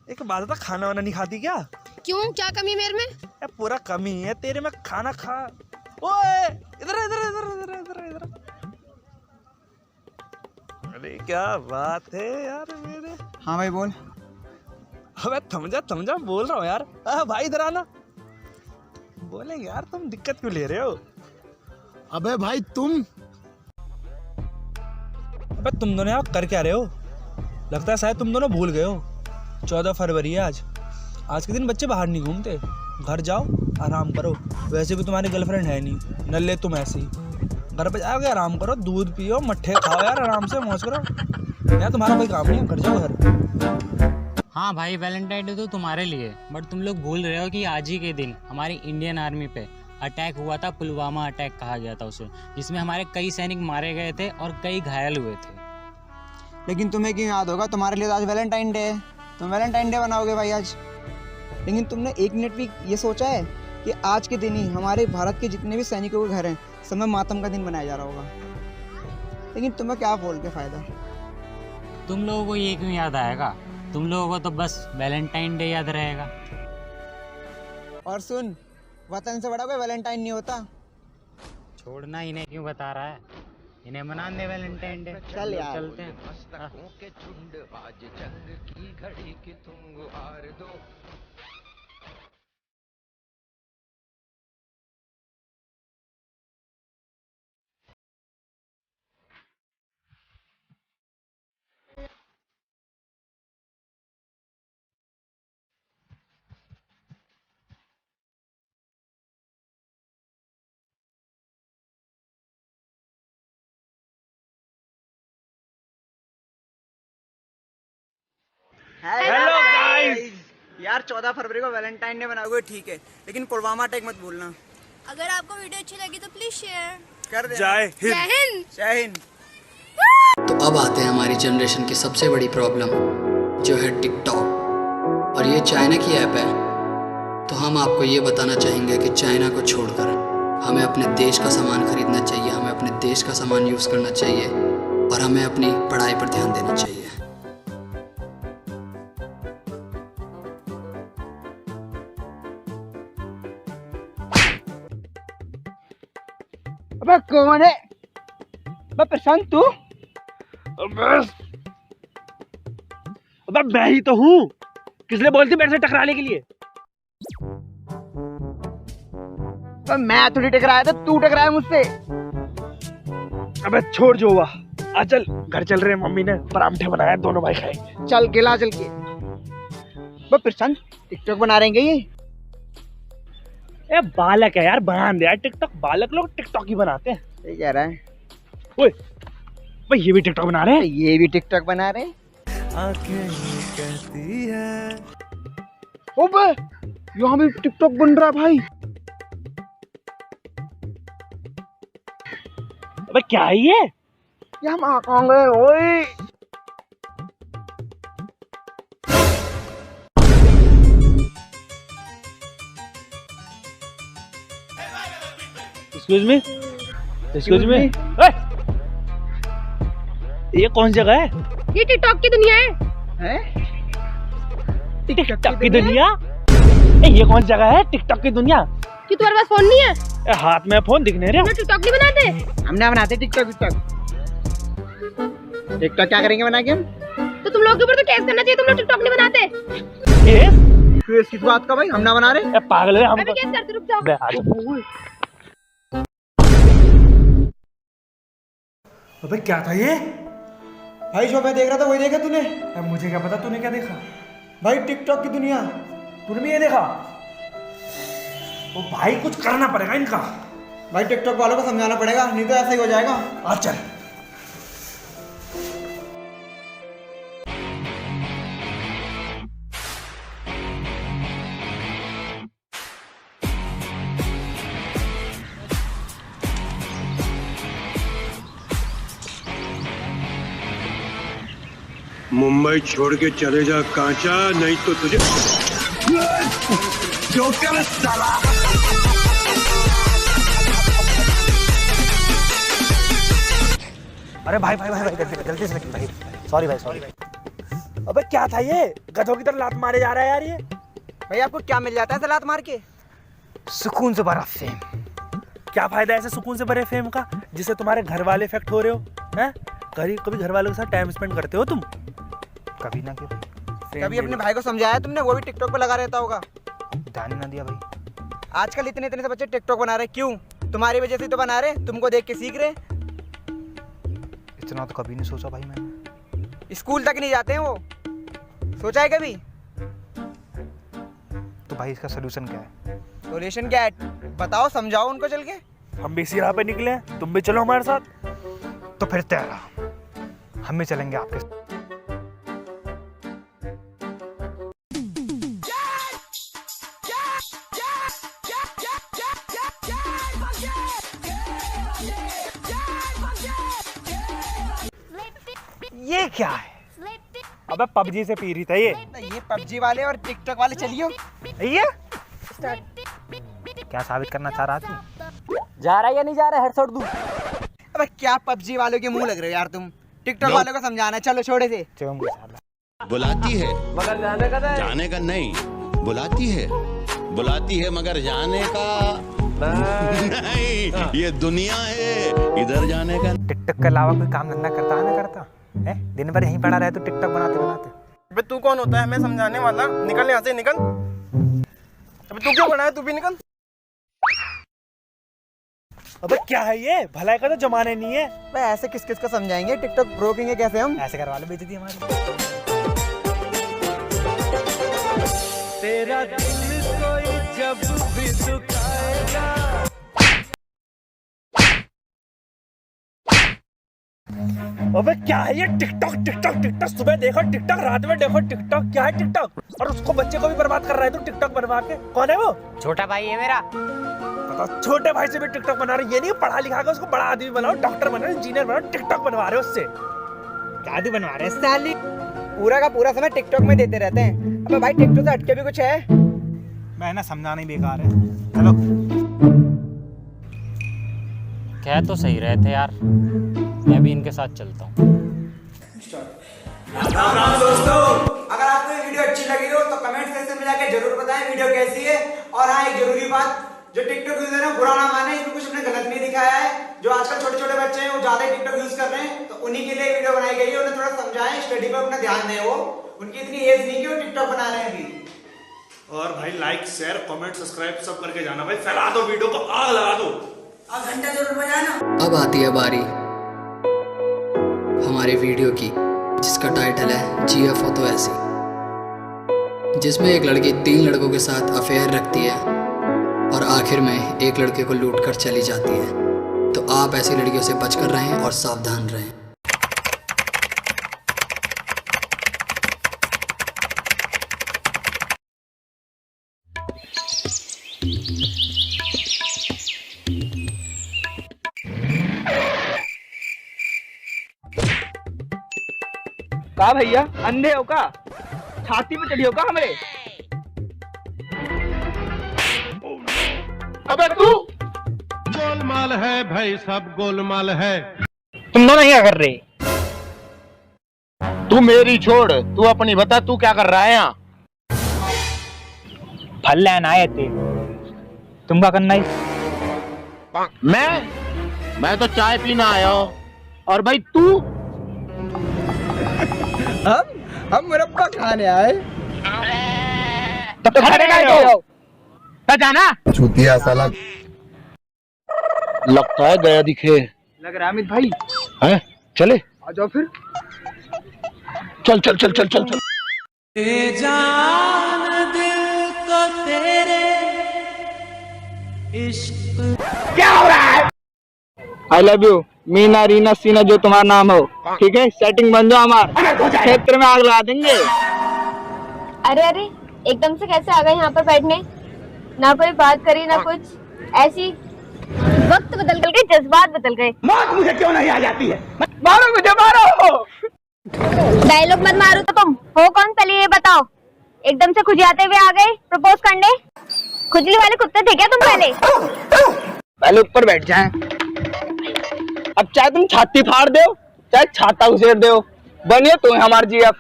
एक बात बता, खाना वाना नहीं खाती क्या? क्यों, क्या कमी है मेरे में? पूरा कमी है तेरे में, खाना खा। ओए इधर इधर इधर इधर इधर इधर। अरे क्या बात है यार मेरे। हाँ भाई बोल। अबे थम जा बोल रहा हूँ यार। भाई इधर आना। बोलेंगे यार, तुम दिक्कत क्यों ले रहे हो? अबे भाई तुम। अबे तुम दोनों यार कर क्या रहे हो? लगता है शायद तुम दोनों भूल गए हो 14 फरवरी है आज। आज के दिन बच्चे बाहर नहीं घूमते। घर जाओ आराम करो। वैसे भी तुम्हारी गर्लफ्रेंड है नहीं, नल्ले तुम ऐसे ही। घर पे जाओगे आराम करो, दूध पियो, मट्ठे खाओ यार, आराम से मौज करो यार। तुम्हारा कोई काम नहीं है, घर जाओ घर। हाँ भाई, वैलेंटाइन डे तो तुम्हारे लिए, बट तुम लोग भूल रहे हो कि आज ही के दिन हमारी इंडियन आर्मी पे अटैक हुआ था। पुलवामा अटैक कहा गया था उसे, जिसमें हमारे कई सैनिक मारे गए थे और कई घायल हुए थे। लेकिन तुम्हें क्यों याद होगा? तुम्हारे लिए तो आज वैलेंटाइन डे है, तुम वैलेंटाइन डे बनाओगे भाई आज। लेकिन तुमने एक मिनट भी ये सोचा है कि आज के दिन ही हमारे भारत के जितने भी सैनिकों के घर हैं सब में मातम का दिन मनाया जा रहा होगा। लेकिन तुम्हें क्या बोल के फायदा? तुम लोगों को ये क्यों याद आएगा? तुम लोगों को तो बस वैलेंटाइन डे याद रहेगा। और सुन, वतन से बड़ा कोई वैलेंटाइन नहीं होता। छोड़ना इन्हें क्यों बता रहा है, इन्हें मना दे वैलेंटाइन डे। चल यार। चलते हैं। Hello guys. यार 14 फरवरी को वैलेंटाइन डे बनाओगे ठीक है, लेकिन पुलवामा अटैक मत भूलना। अगर आपको वीडियो अच्छी लगी तो प्लीज शेयर कर दे। जय हिंद। जय हिंद। जय हिंद। तो अब आते हैं हमारी जनरेशन की सबसे बड़ी प्रॉब्लम, जो है टिकटॉक। और ये चाइना की ऐप है। तो हम आपको ये बताना चाहेंगे कि चाइना को छोड़कर हमें अपने देश का सामान खरीदना चाहिए, हमें अपने देश का सामान यूज़ करना चाहिए और हमें अपनी पढ़ाई पर ध्यान देना चाहिए। अबे कौन है? अबे प्रशांत तू? अबे मैं ही तो हूँ। किसने बोलती मेरे से टकराने के लिए? अबे मैं थोड़ी टकराया था, तू टकराया मुझसे। अबे छोड़ जो हुआ, आ चल घर चल रहे हैं। मम्मी ने परांठे बनाया, दोनों भाई खाएंगे। चल गिला चल के। अबे प्रशांत टिकटॉक बना रहे हैं ये? ए बालक है यार, बना दे यार टिकटॉक। बालक लोग टिकटॉक ही बनाते हैं। सही कह रहा है। ओए भाई, ये भी टिकटॉक बना रहे हैं। ये भी टिकटॉक बना रहे हैं। आंखें कहती है। ओबे यहाँ भी टिकटॉक बन रहा है भाई। अबे क्या है ये? हम आ कहाँ गए? ओए एक्सक्यूज मी, एक्सक्यूज मी, ये कौन जगह है? ये टिकटॉक की दुनिया है। टिकटॉक की दुनिया? ये कौन जगह है टिकटॉक की दुनिया? कि तुम्हारे पास फोन नहीं है? हाथ में फोन दिखने रहे। टिकटॉक नहीं बनाते? हमने बनाते टिकटॉक टिकटॉक क्या करेंगे बना के हम? तो तुम लोग के ऊपर तो केस करना चाहिए, तुम लोग टिकटॉक नहीं बनाते। केस किस बात का भाई? हम ना बना रहे। पागल है हम। अभी केस करते, रुक जाओ। अबे क्या था ये? भाई जो मैं देख रहा था वही देखा तूने? मुझे क्या पता तूने क्या देखा? भाई टिकटॉक की दुनिया। तूने भी ये देखा? ओ भाई कुछ करना पड़ेगा इनका। भाई टिकटॉक वालों को समझाना पड़ेगा, नहीं तो ऐसा ही हो जाएगा। आ चल। मुंबई छोड़ के चले जा कांचा, नहीं तो तुझे जोकर साला। अरे भाई भाई भाई भाई गलती से भाई, सॉरी भाई सॉरी। अबे क्या था ये? गधों की तरह लात मारे जा रहा है यार ये। भाई आपको क्या मिल जाता है ऐसे लात मार के? सुकून से भरा फेम। क्या फायदा ऐसे सुकून से भरे फेम का जिससे तुम्हारे घर वाले इफेक्ट हो रहे हो? हैं? कभी घर वालों के साथ टाइम स्पेंड करते हो तुम? कभी ना कभी अपने भाई को समझाया तुमने? वो भी टिकटॉक पे लगा रहता होगा। ध्यान ही ना दिया भाई। आजकल इतने इतने से बच्चे टिकटॉक बना रहे, क्यों? तुम्हारी वजह से तो बना रहे, तुमको देख के सीख रहे। इतना तो कभी नहीं सोचा भाई मैंने। स्कूल तक नहीं जाते हैं वो, सोचा है कभी? तो भाई इसका सोल्यूशन क्या है? सोल्यूशन क्या है बताओ, समझाओ उनको चल के। हम भी इसी राह पे निकले हैं, तुम भी चलो हमारे साथ। तो फिर तैयार, हम भी चलेंगे आपके साथ। ये क्या है? अबे पबजी से पी रही था ये। ये पबजी वाले और टिकटॉक वाले चलियो। ये क्या साबित करना चाह रहा तू? जा रहा है या नहीं जा रहा है? हेडशॉट दूं? अबे क्या पबजी वालों के मुंह लग रहे हो यार तुम? टिकटॉक वालों को समझाना, चलो छोड़े से। बुलाती है मगर जाने का नहीं, बुलाती है मगर जाने का नहीं। ये दुनिया है, इधर जाने का। टिकटॉक के अलावा कोई काम धंधा करता है ना करता है? दिन भर यहीं पड़ा रहे तो टिकटॉक बनाते बनाते। अबे तू कौन होता है हमें समझाने वाला? निकल यहाँ से, निकल। अबे तू क्यों बना है? तू भी निकल। अबे क्या है ये? भलाई का तो जमाने नहीं है। अबे ऐसे किस किस को समझाएंगे? टिकटॉक रोकेंगे कैसे हम? ऐसे करवा लो बेइज्जती हमारी। तेरा दिल कोई जब भी दुखाएगा। अबे क्या है ये? टिकटॉक टिकटॉक टिकटॉक, सुबह देखो टिकटॉक, रात में देखो टिकटॉक। क्या है टिकटॉक? और उसको बच्चे को भी बर्बाद कर रहा है तू टिकटॉक बनवा के। कौन है वो? छोटा भाई है मेरा। बताओ, छोटे भाई से भी टिकटॉक बना रहे? ये नहीं पढ़ा लिखा के उसको बड़ा आदमी बनाओ, डॉक्टर बनाओ, इंजीनियर बनाओ, टिकटॉक बनवा रहे हो उससे। क्या आदमी बनवा रहे हैं साली? पूरा का पूरा समय टिकटॉक में देते रहते हैं। अबे भाई टिकटॉक से हटके भी कुछ है? मैं ना समझाना ही बेकार है। चलो। कह तो सही रहे थे यार, मैं भी इनके साथ चलता हूँ। राम राम दोस्तों, अगर आपको ये वीडियो अच्छी लगी हो तो कमेंट सेक्शन में जाके जरूर बताएं वीडियो कैसी है। और हाँ, एक जरूरी बात, जो टिकटॉक यूजर है बुरा ना माने, इसमें कुछ हमने गलत नहीं दिखाया है। जो आजकल छोटे छोटे बच्चे हैं वो ज्यादा टिकटॉक यूज कर रहे हैं, तो उन्हीं के लिए वीडियो बनाई गई है। उन्हें थोड़ा समझाएं, स्टडी पर अपना ध्यान दें। वो उनकी इतनी एज नहीं कि वो टिकटॉक बना रहे हैं अभी। और भाई लाइक शेयर कमेंट सब्सक्राइब सब करके जाना भाई, फैला दो वीडियो को, आग लगा दो। अब घंटा जरूर बजाना। अब आती है बारी हमारे वीडियो की, जिसका टाइटल है GF तो ऐसी, जिसमें एक लड़की 3 लड़कों के साथ अफेयर रखती है और आखिर में एक लड़के को लूट कर चली जाती है। तो आप ऐसी लड़कियों से बचकर रहें और सावधान रहें। का भैया अंधे हो का? छाती पे चढ़ी हो का हमारे? अबे तू गोलमाल है भाई, सब गोलमाल है। तुम दोनों क्या कर रहे? तू मेरी छोड़, तू अपनी बता, तू क्या कर रहा है यहाँ? फल लेना आए थे। तुम क्या करना है? मैं तो चाय पीना आया हूँ। और भाई तू? हम मुरब्बा खाने आए। तब तो खाने का तो जाना। छुतिया साला लगता है गया दिखे। लग रहा है अमित भाई। हैं? चले आ जाओ फिर। चल चल चल चल चल चल। जान दिल को तेरे इश्क। क्या हो रहा है? I love you Meena Reena सीना जो तुम्हारा नाम हो, ठीक है? सेटिंग बन जाओ, हमारे क्षेत्र में आग लगा देंगे। अरे अरे एकदम से कैसे आ गए यहाँ पर बैठने? ना कोई बात करी ना कुछ, ऐसी वक्त बदल गए, जज्बात बदल गए। मौत मुझे क्यों नहीं आ जाती है? मारो मुझे, मारो। डायलॉग मत मारो। तो तुम हो कौन, पहले ये बताओ। एकदम से खुजियाते हुए आ गए प्रपोज करने। खुजली वाले कुत्ते थे क्या तुम? पहले ऊपर बैठ जाएं। अब चाहे तुम छाती फाड़ दो, चाहे छाता उसेर दो, बनिए तुम हमारे जीएफ।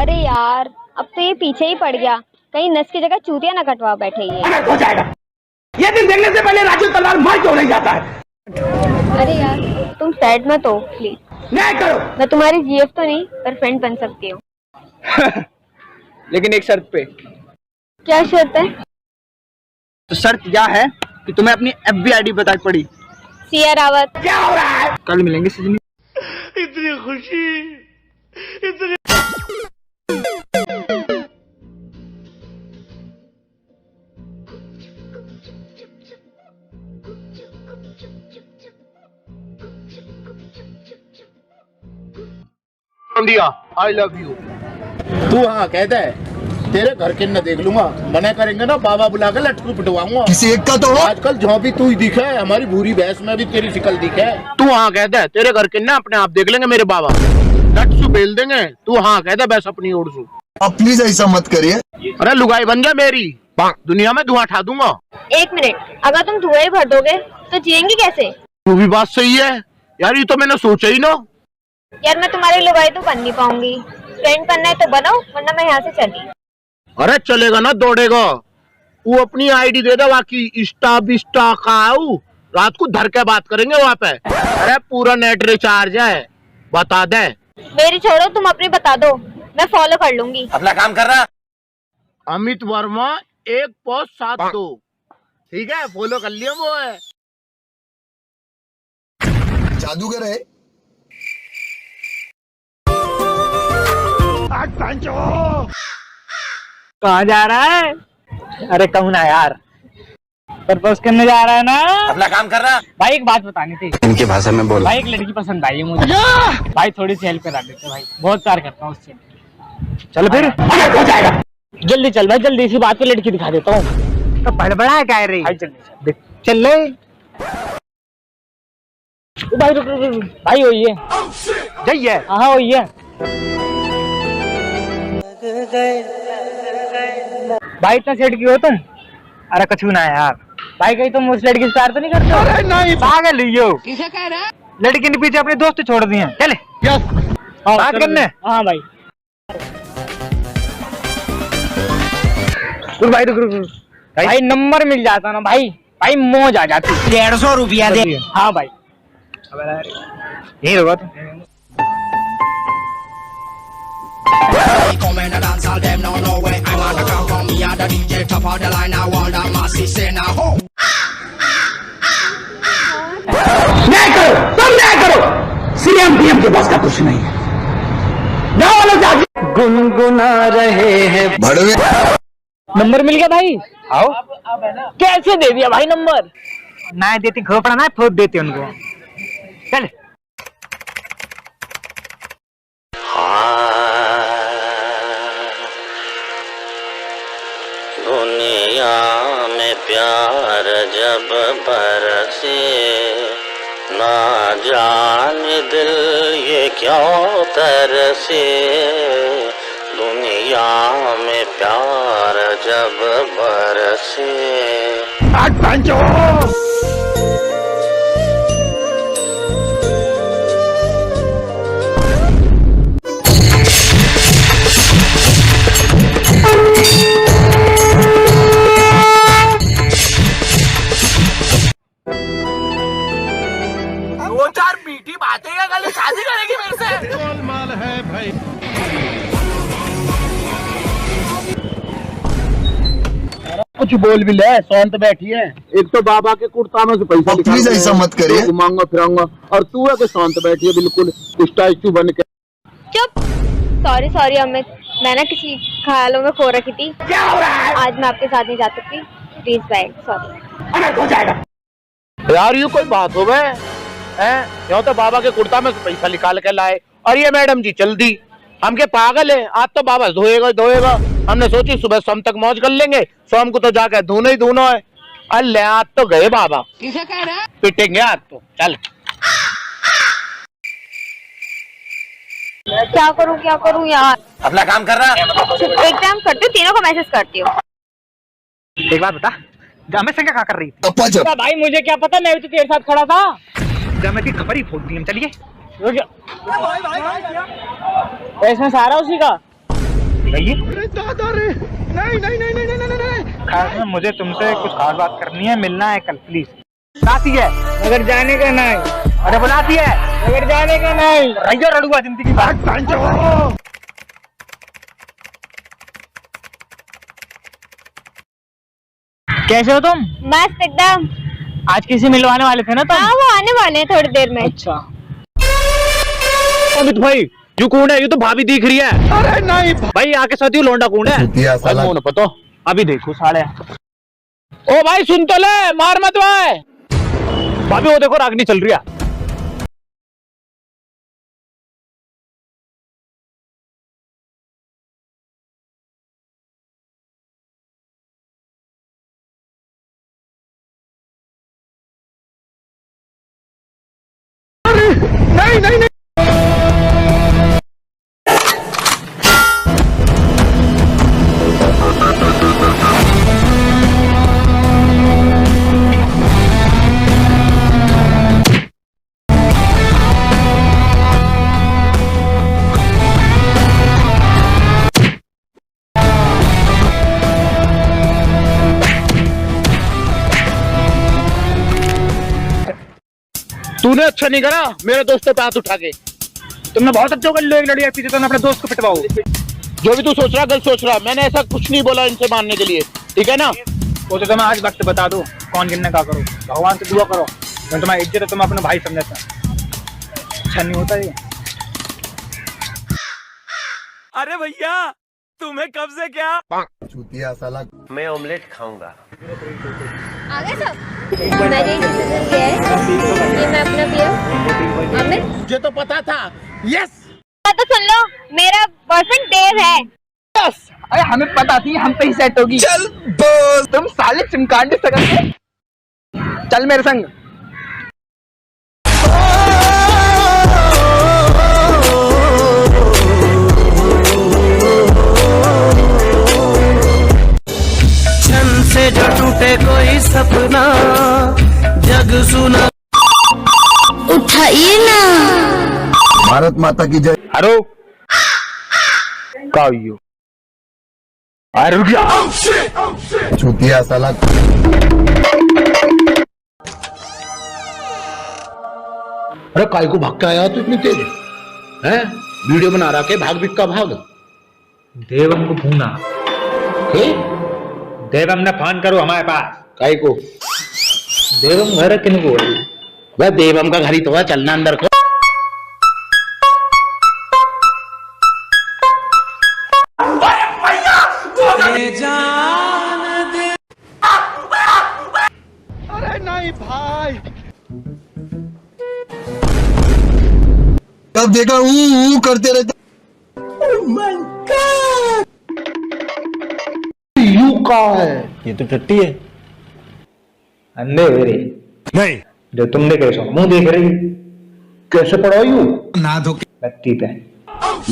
अरे यार अब तो ये पीछे ही पड़ गया, कहीं नस की जगह चूतिया ना कटवा बैठे ये। हो जाएगा। ये दिन देखने से पहले राजू तलवार मार क्यों नहीं जाता है? अरे यार तुम सैड मत हो प्लीज। नहीं करो। मैं तुम्हारी जीएफ तो नहीं पर फ्रेंड बन सकती हूँ। लेकिन एक शर्त पे। क्या शर्त है? तो शर्त यह है कि तुम्हें अपनी FB ID बता पड़ी। सिया रावत। क्या हो रहा है? कल मिलेंगे सजनी। इतनी खुशी, इतनी आई लव यू। तू हाँ कहता है, तेरे घर के न देख लूंगा, मना करेंगे ना बाबा बुला के लटकू पिटवाऊंगा। किसी एक का तो आजकल जो भी तू ही दिखे, हमारी भूरी भैंस में भी तेरी शिकल दिखे। तू हाँ कहता है, तेरे घर के ना अपने आप देख लेंगे मेरे बाबा, लटसू बेल देंगे। तू हाँ कहता है, बस अपनी ओर सू। अब प्लीज ऐसा मत करिए। अरे लुगाई बन जा मेरी, दुनिया में धुआं उठा दूंगा। एक मिनट, अगर तुम धुएं ही भर दोगे तो जिएंगे कैसे? तू भी बात सही है यार, ये तो मैंने सोचा ही ना। यार मैं तुम्हारी लुगाई तो बन नहीं पाऊंगी। फ्रेंड बनना है तो बनो, वरना मैं यहाँ से चली। अरे चलेगा ना, दौड़ेगा। वो अपनी ID दे दे, बाकी इंस्टा बिस्टा का रात को धर के बात करेंगे वहाँ पे। अरे पूरा नेट रिचार्ज है, बता दे। मेरी छोड़ो, तुम अपनी बता दो, मैं फॉलो कर लूंगी। अपना काम कर रहा। अमित वर्मा 1.72, ठीक है? फॉलो कर लिया वो है। जादूगर है। कहाँ जा रहा है? अरे कहूँ ना यार, प्रपोज करने जा रहा है ना? अपना काम कर रहा। भाई एक बात बतानी थी। इनकी भाषा में बोल। भाई एक लड़की पसंद आई है मुझे। भाई थोड़ी सी हेल्प करा देते भाई, बहुत प्यार करता हूँ उससे। चल फिर। हो जाएगा। जल्दी चल भाई, जल्दी इसी बात पे लड़की दिखा देता हूँ। तो बड़ा है क्या रही? भाई जल्दी चल ले। भाई रुक रुक रुक, भाई वही है। सही है। हाँ वही है। भाई इतना सेट क्यों हो तुम? अरे कछु ना यार। भाई कहीं तुम उस लड़की से प्यार तो नहीं करते? अरे नहीं, पागल लियो। किसे कह रहा है? लड़की ने पीछे अपने दोस्त छोड़ दिए। चले बात करने। हाँ भाई। रुक भाई रुक रुक रुक। भाई नंबर मिल जाता ना भाई, भाई मौज आ जाती। 150 रुपया दे। हाँ भाई यही होगा। नहीं करो, तुम नहीं करो। CM PM के पास का कुछ नहीं है। गुनगुना रहे हैं भड़वे। नंबर मिल गया भाई। आओ। कैसे दे दिया भाई नंबर? ना देती खोपड़ा ना फोड़ देते उनको। चल दुनिया में प्यार जब बरसे, ना जाने दिल ये क्यों तरसे। दुनिया में प्यार जब बरसे। दो चार मीठी बातें या कल शादी करेगी मेरे से? गोलमाल है भाई। कुछ बोल भी ले, शांत बैठी है। एक तो बाबा के कुर्ता में से पैसा प्लीज ऐसा मत करिए। घुमाऊंगा फिराऊंगा, और तू है कि शांत बैठी है बिल्कुल स्टैचू बन के। चुप। सॉरी सॉरी अमित, मैं ना किसी ख्यालों में खो रखी थी। क्या हो रहा है? आज मैं आपके साथ नहीं जा सकती, प्लीज बाय। सॉरी। हो जाएगा यार, ये कोई बात हो गए हैं? यो तो बाबा के कुर्ता में से पैसा निकाल के लाए, और ये मैडम जी चल दी। हम के पागल है, आज तो बाबा धोएगा धोएगा। हमने सोची सुबह शाम तक मौज कर लेंगे, शाम को तो जाकर धोना ही धोना है। अल्ले आज तो गए बाबा, पिटेंगे आज तो। चल क्या करूँ यार, अपना काम कर रहा। एक टाइम करती हूँ, तीनों को मैसेज करती हूँ। एक बात बता, जामे संग क्या कर रही थी? अपा भाई मुझे क्या पता, मैं भी तो तेरे साथ खड़ा था। जामे की खबर ही फोड़ दी हम। चलिए इसमें सारा उसी का। खास में मुझे तुमसे कुछ खास बात करनी है, मिलना है कल प्लीज। बुलाती है अगर जाने का नहीं। अरे बुलाती है अगर जाने का नहीं। रैया रड़ुआ जिंदगी बात। कैसे हो तुम? मस्त एकदम। आज किसी मिलवाने वाले थे ना तुम? हाँ वो आने वाले हैं थोड़ी देर में। अच्छा अमित भाई, यू कौन है? ये तो भाभी दिख रही है। अरे नहीं भाई आके साथ लौंडा कौन है? पता अभी देखो साले। ओ भाई सुन तो ले, मार मत भाई। भाभी वो देखो रागनी चल रही है। नहीं नहीं नहीं। तूने अच्छा नहीं करा मेरे दोस्तों पे हाथ उठा के। तुमने बहुत अच्छा कर लो, एक लड़की पीछे तुमने अपने दोस्त को पिटवाओ। जो भी तू सोच रहा गलत सोच रहा, मैंने ऐसा कुछ नहीं बोला इनसे मानने के लिए, ठीक है ना? वो तो तुम्हें आज वक्त बता दो कौन गिनने का करो, भगवान से दुआ करो। मैं तुम्हारी इज्जत है, तुम अपने भाई समझता। अच्छा नहीं होता ये। अरे भैया तुम्हें कब से क्या? चूतिया साला। मैं ऑमलेट खाऊंगा। आ गए सब? मैंने ये मैं अपना पिया अमित। मुझे तो पता था। यस तो सुन लो, मेरा बॉयफ्रेंड देव है। यस, अरे हमें पता थी हम पे ही सेट होगी। चल बोल। तुम साले चिमकांडे सकल के। चल मेरे संग। से जो टूटे कोई सपना जग सुना। उठाइए ना। भारत माता की जय। हेलो काऊ अरे रुक जा। चूतिया साला। अरे काय को भाग के आया तू इतनी तेज है? वीडियो बना रहा के भाग बिक का भाग। देवम को भूना देवम ने फोन करो हमारे पास। काय को? देवम घर किन को? वह देवम का घर ही तो है, चलना अंदर को। अरे नहीं भाई। कब देखा ऊ करते रहते। यू का है? ये तो टट्टी है। अंधे मेरे नहीं जो तुमने कैसा मुंह देख रही। कैसे पड़ा यू? ना धो के लत्ती पे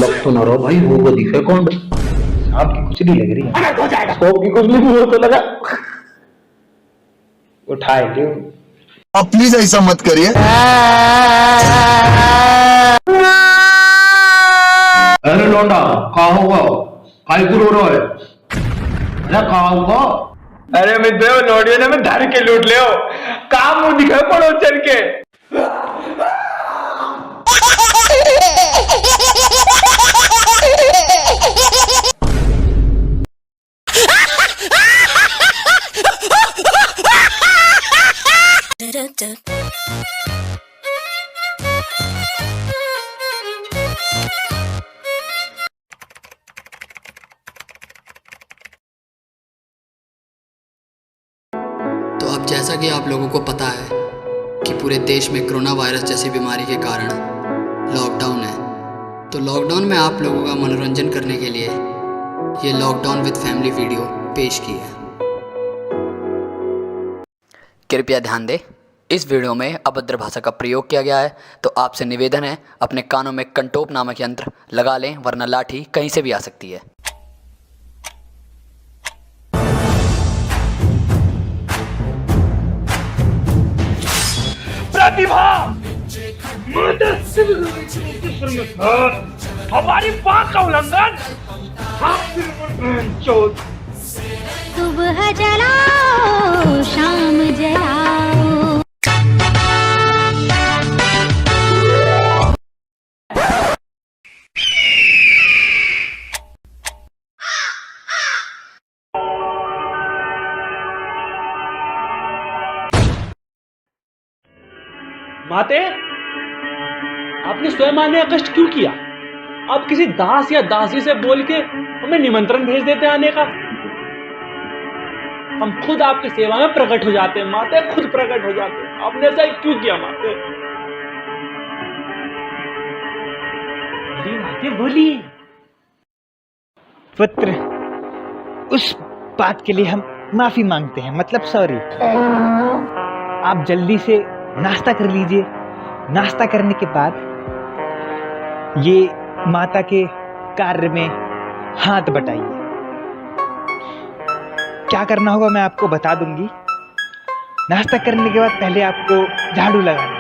लग तो ना रहो भाई, वो दिखे कौन? सांप की कुचली लग रही है। सांप की कुचली भी हो तो लगा। उठाए क्यों? आप प्लीज ऐसा मत करिए। अरे लौंडा कहा होगा, काय रो रहा है? अरे कहा होगा? अरे मित्रों लौटियो ने मैं धर के लूट ले काम मुंह दिखाए पड़ो चल के। तो अब जैसा कि आप लोगों को पता है कि पूरे देश में कोरोना वायरस जैसी बीमारी के कारण लॉकडाउन है, तो लॉकडाउन में आप लोगों का मनोरंजन करने के लिए ये लॉकडाउन विद फैमिली वीडियो पेश की है। कृपया ध्यान दें, इस वीडियो में अभद्र भाषा का प्रयोग किया गया है, तो आपसे निवेदन है अपने कानों में कंटोप नामक यंत्र लगा लें, वरना लाठी कहीं से भी आ सकती है। प्रतिभा हमारी बात का उल्लंघन। सुबह जलाओ शाम जलाओ। माते, आपने स्वयं आने का कष्ट क्यों किया? आप किसी दास या दासी से बोल के हमें निमंत्रण भेज देते आने का। हम खुद आपकी सेवा में प्रकट हो जाते हैं माते, खुद प्रकट हो जाते हैं। आपने ऐसा क्यों किया माते? माते बोलिए। पुत्र, उस बात के लिए हम माफी मांगते हैं, मतलब सॉरी। आप जल्दी से नाश्ता कर लीजिए। नाश्ता करने के बाद ये माता के कार्य में हाथ बटाइए। क्या करना होगा मैं आपको बता दूंगी। नाश्ता करने के बाद पहले आपको झाड़ू लगाना है,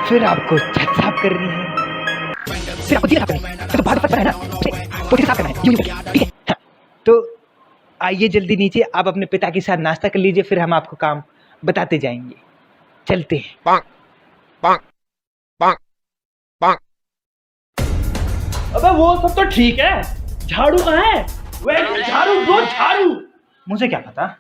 फिर आपको छत साफ करनी है, फिर आपको साफ करनी है, तो भाग है ना, पोछे साफ करना है, ठीक है? हाँ। तो आइए जल्दी नीचे, आप अपने पिता के साथ नाश्ता कर लीजिए, फिर हम आपको काम बताते जाएंगे। चलते हैं। अबे वो सब तो ठीक है, झाड़ू कहाँ है? वे झाड़ू दो, झाड़ू। मुझे क्या पता।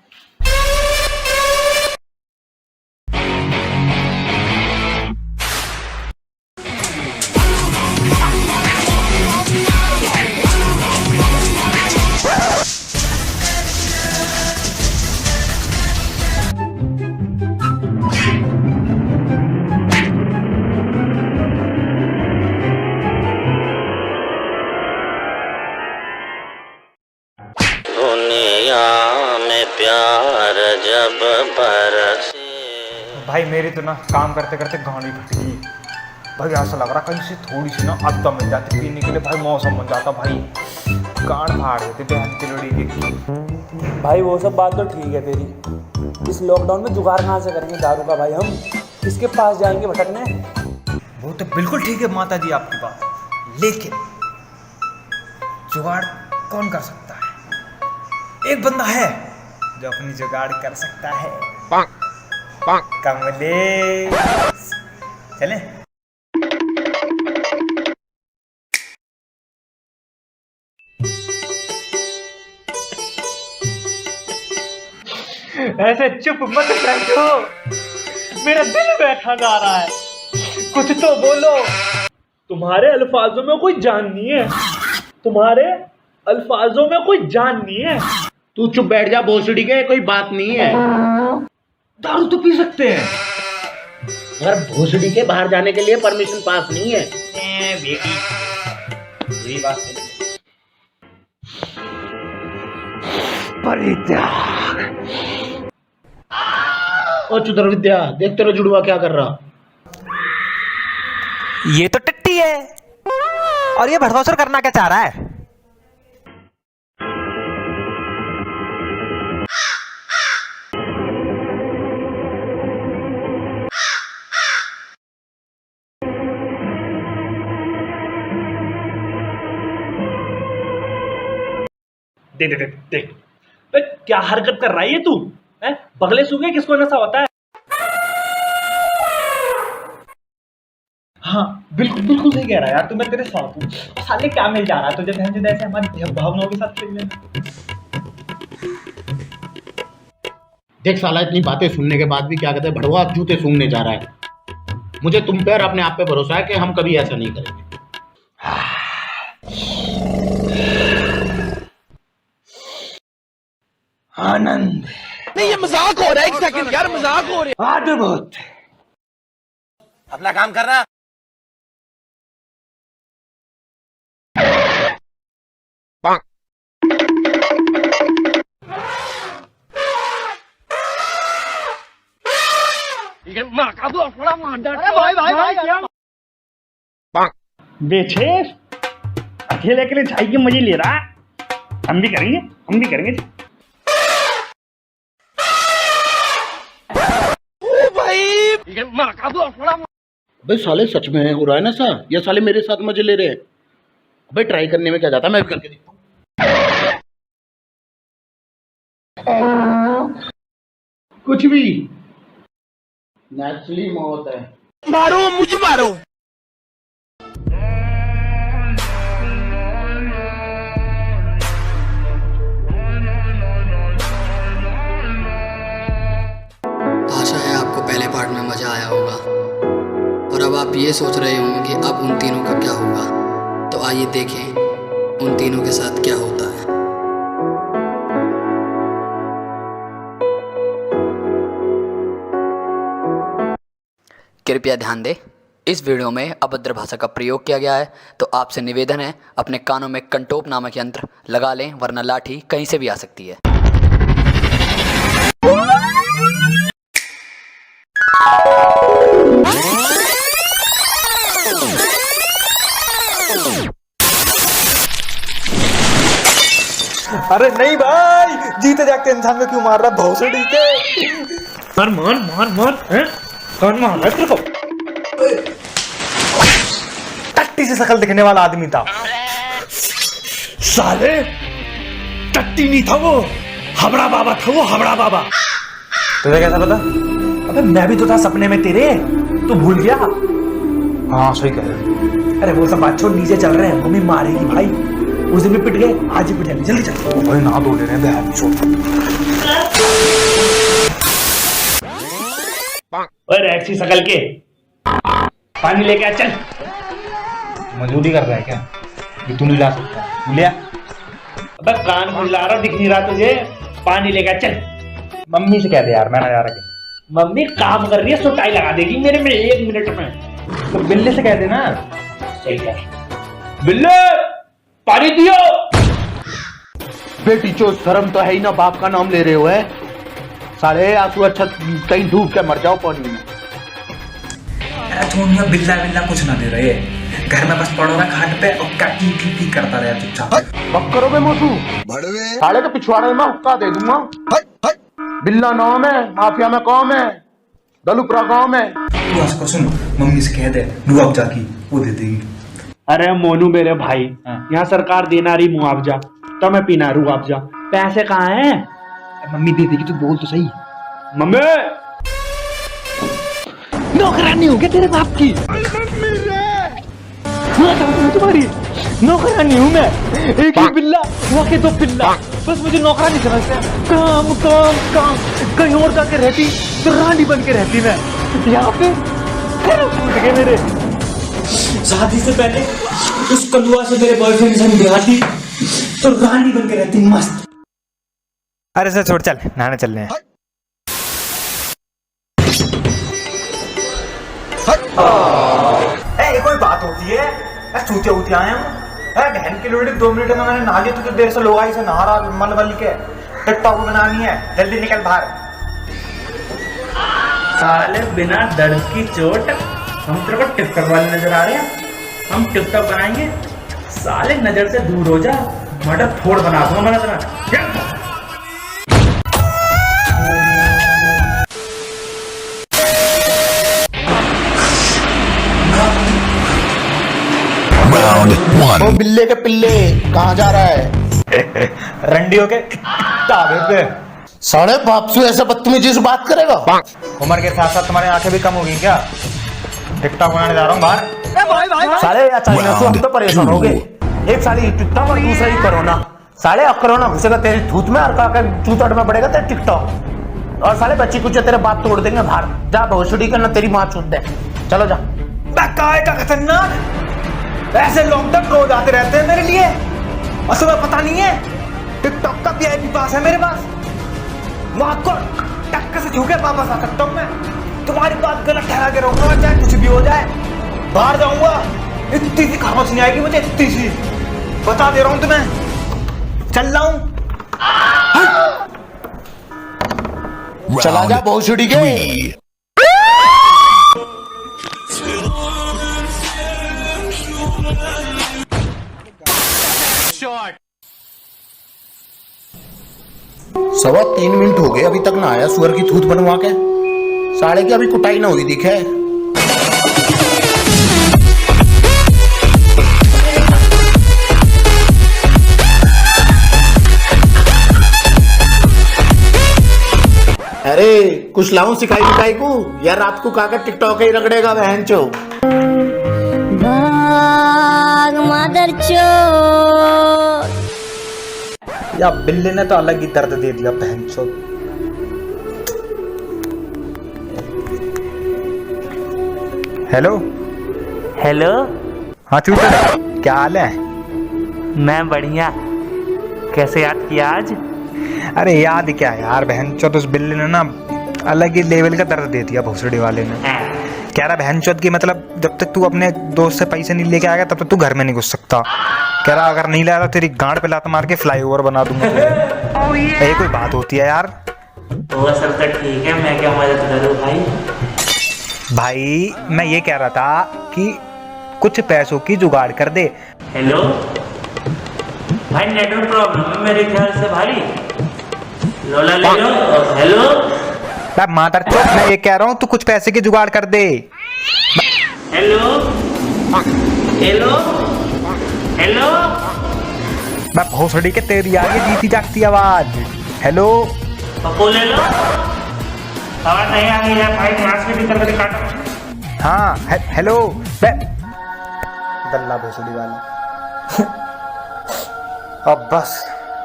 प्यार जब बरसे। भाई मेरी तो ना काम करते करते गाड़ी फट गई भाई। ऐसा लग रहा कहीं से थोड़ी सी ना अद्दा मिल जाती पीने के लिए भाई, मौसम बन जाता भाई। कान फाड़ देते बहन की लोड़ी की। भाई वो सब बात तो ठीक है तेरी, इस लॉकडाउन में जुगाड़ कहाँ से करेंगे दारू का भाई? हम किसके पास जाएंगे भटकने? वो तो बिल्कुल ठीक है माता जी आपकी बात, लेकिन जुगाड़ कौन कर सकता है? एक बंदा है जो अपनी जुगाड़ कर सकता है। कमले, चले। ऐसे चुप मत बैठो, मेरा दिल बैठा जा रहा है, कुछ तो बोलो। तुम्हारे अल्फाजों में कोई जान नहीं है, तुम्हारे अल्फाजों में कोई जान नहीं है। तू चुप बैठ जा भोसड़ी के, कोई बात नहीं है। दारू तो पी सकते हैं, मगर भोसड़ी के बाहर जाने के लिए परमिशन पास नहीं है। यही बात है। ओ चुदर विद्या, देख तेरा जुड़वा क्या कर रहा। ये तो टट्टी है, और ये भड़वासुर करना क्या चाह रहा है? देख देख देख देख बे, क्या हरकत कर रहा है ये तू? हैं? बगले सूखे किसको नशा होता है? हाँ बिल्कुल बिल्कुल सही कह रहा है यार तू, मैं तेरे साथ हूँ। साले क्या मिल जा रहा है तुझे बहन ऐसे हमारी भावनाओं के साथ खेलने में? देख साला इतनी बातें सुनने के बाद भी क्या कहते हैं भड़वा जूते सूंघने जा रहा है। मुझे तुम पे और अपने आप पे भरोसा है कि हम कभी ऐसा नहीं करेंगे। आनंद नहीं ये मजाक हो रहा है, एक सेकंड यार मजाक हो रहा है। अद्भुत। अपना काम करना। बेचे अकेले अकेले चाय की मजे ले रहा है। हम भी करेंगे, हम भी करेंगे। भाई साले सच में हो रहा है ना सर, ये साले मेरे साथ मजे ले रहे हैं। भाई ट्राई करने में क्या जाता है, मैं भी करके देखता हूँ। कुछ भी नेचुरली मौत है। मारो मुझे मारो। आशा है आपको पहले पार्ट में मज़ा आया होगा और अब आप ये सोच रहे होंगे कि अब उन तीनों का क्या होगा। तो आइए देखें उन तीनों के साथ क्या होता है। कृपया ध्यान दें, इस वीडियो में अभद्र भाषा का प्रयोग किया गया है, तो आपसे निवेदन है अपने कानों में कंटोप नामक यंत्र लगा लें, वरना लाठी कहीं से भी आ सकती है। अरे नहीं भाई, जीते जागते इंसान को क्यों मार रहा? भौसड़ी के मार मार मार मार। हैं? कौन मार रहा है तेरे को? टट्टी से शकल दिखने वाला आदमी था साले। टट्टी नहीं था वो, हबड़ा बाबा था वो, हबड़ा बाबा। तुझे कैसा पता? अबे मैं भी तो था सपने में तेरे, तू भूल गया? हाँ सही कह रहे। अरे वो सब बात छोड़, नीचे चल रहे हैं, मम्मी मारेगी भाई। उस दिन भी पिट गए, आज ही पिट जाएंगे, जल्दी चल। भाई ना दो ले रहे हैं और ऐसी शकल के पानी लेके आ चल। मजदूरी कर रहा है क्या? ये तू नहीं ला सकता, तू ले आ। अबे कान खुला रहा, दिख नहीं रहा तुझे? पानी लेके आ चल। मम्मी से कह दे यार, मैं ना जा रहा। मम्मी काम कर रही है, सुटाई लगा देगी मेरे में 1 मिनट में। तो बिल्ले से कह देना। सही है, बिल्ले पानी दियो। बेटी चो शर्म तो है ही ना, बाप का नाम ले रहे हो है साले। आंसू अच्छा कहीं डूब के मर जाओ पानी में। तुम बिल्ला बिल्ला कुछ ना दे रहे, घर में बस पड़ो ना खाट पे और की करता रहे चुपचाप। बक करो बे मोसू, साले के पिछवाड़े में हुक्का दे दूंगा। बिल्ला नाम है, माफिया में कौम है, दलुपुरा गांव में। तू उसको सुन, मम्मी से कह दे मुआवजा की, वो दे देगी। अरे मोनू मेरे भाई, यहाँ सरकार देना रही मुआवजा, तो मैं पीना रुआवजा। पैसे कहाँ हैं? मम्मी दे देगी, तू बोल तो सही। मम्मी नौकरानी हो गया तेरे बाप की। तुम्हारी नौकरानी हूँ मैं, एक ही बिल्ला वहाँ के 2 पिल्ला, बस मुझे नौकरानी समझते हैं। काम काम काम, कहीं और जाके रहती तो रानी बन के रहती मैं। यहाँ पे टूट गए मेरे। शादी से पहले उस कलुआ से मेरे बॉयफ्रेंड से ब्याह तो रानी बन के रहती मस्त। अरे सर छोड़, चल नहाने चल रहे हैं। कोई बात होती है? चूतिया उतिया आए हम बहन की लोड़ी 2 मिनट में मैंने नहा लिया। तो देर से लोग आई से नहा रहा मल बल के। टिकटॉक बनानी है, जल्दी निकल बाहर। साले बिना दर्द की चोट हम तेरे को टिकटॉक वाले नजर आ रहे हैं। हम टिकटॉक बनाएंगे, साले नजर से दूर हो जा, मटर फोड़ बना दूंगा मैं तेरा। ओ बिल्ले के पिल्ले, कहाँ जा रहा है? रंडियों के ताबे पे। साढ़े बाप से ऐसे बदतमीजी से बात करेगा? उम्र के साथ साथ तुम्हारी आंखें भी कम होगी क्या? टिकटॉक बनाने जा रहा हूँ बाहर। साले अचानक से हम तो परेशान हो गए। एक साली टिकटॉक और दूसरा ही कोरोना। साले अब कोरोना घुसेगा तेरी धूत में और का जूतड़ में पड़ेगा तेरे टिकटॉक। और साले बच्ची कुछ तेरे बाप तोड़ देंगे बाहर। जा भोसड़ी करना तेरी माँ चूत दे। चलो जा। काय का खतरनाक, ऐसे लोग तक रोज आते रहते हैं मेरे लिए और सुबह पता नहीं है टिकटॉक का VIP पास है मेरे पास। मैं आपको टक्कर से झुके वापस आ सकता हूँ। मैं तुम्हारी बात गलत ठहरा के रहूंगा, चाहे कुछ भी हो जाए। बाहर जाऊंगा, इतनी सी खामोश नहीं आएगी मुझे, इतनी सी बता दे रहा हूँ तुम्हें। चल रहा हूँ। चला जा भोसड़ी के। सवा 3 मिनट हो गए अभी तक ना आया सुअर की थूत बनवा के। साढ़े की अभी कुटाई ना हुई दिखे। अरे कुछ लाऊं सिखाई बिकाई को या रात को काकर टिकटॉक ही रगड़ेगा बहन चो। भाग मादरचोद। या बिल्ली ने तो अलग ही दर्द दे दिया बहनचोद। Hello hello. हाँ चूतर, क्या हाल है? मैं बढ़िया। कैसे याद किया आज? अरे याद क्या यार, बहनचोद उस बिल्ली ने ना अलग ही लेवल का दर्द दे दिया भोसड़ी वाले ने। कह रहा बहनचोद की मतलब जब तक तू अपने दोस्त से पैसे नहीं लेके आएगा तब तक तू घर में नहीं घुस सकता। कह रहा अगर नहीं लाया तो तेरी गांड पे लात मार के फ्लाईओवर बना दूंगा। ये कोई बात होती है यार? वो सब तो ठीक है, मैं क्या मदद करूं भाई? भाई मैं ये कह रहा था कि कुछ पैसों की जुगाड़ कर दे। हेलो भाई, नेटवर्क प्रॉब्लम है मेरे ख्याल से भाई। लोला ले लो। हेलो मातर चौथ, मैं ये कह रहा हूँ तू कुछ पैसे की जुगाड़ कर दे। Hello hello hello. मैं भोसड़ी के तेरी आगे जीती जागती आवाज। हेलो पप्पू ले लो। आवाज नहीं आ रही है भाई, ग्लास के भीतर में काटो। हाँ हेलो। दल्ला भोसड़ी वाला। अब बस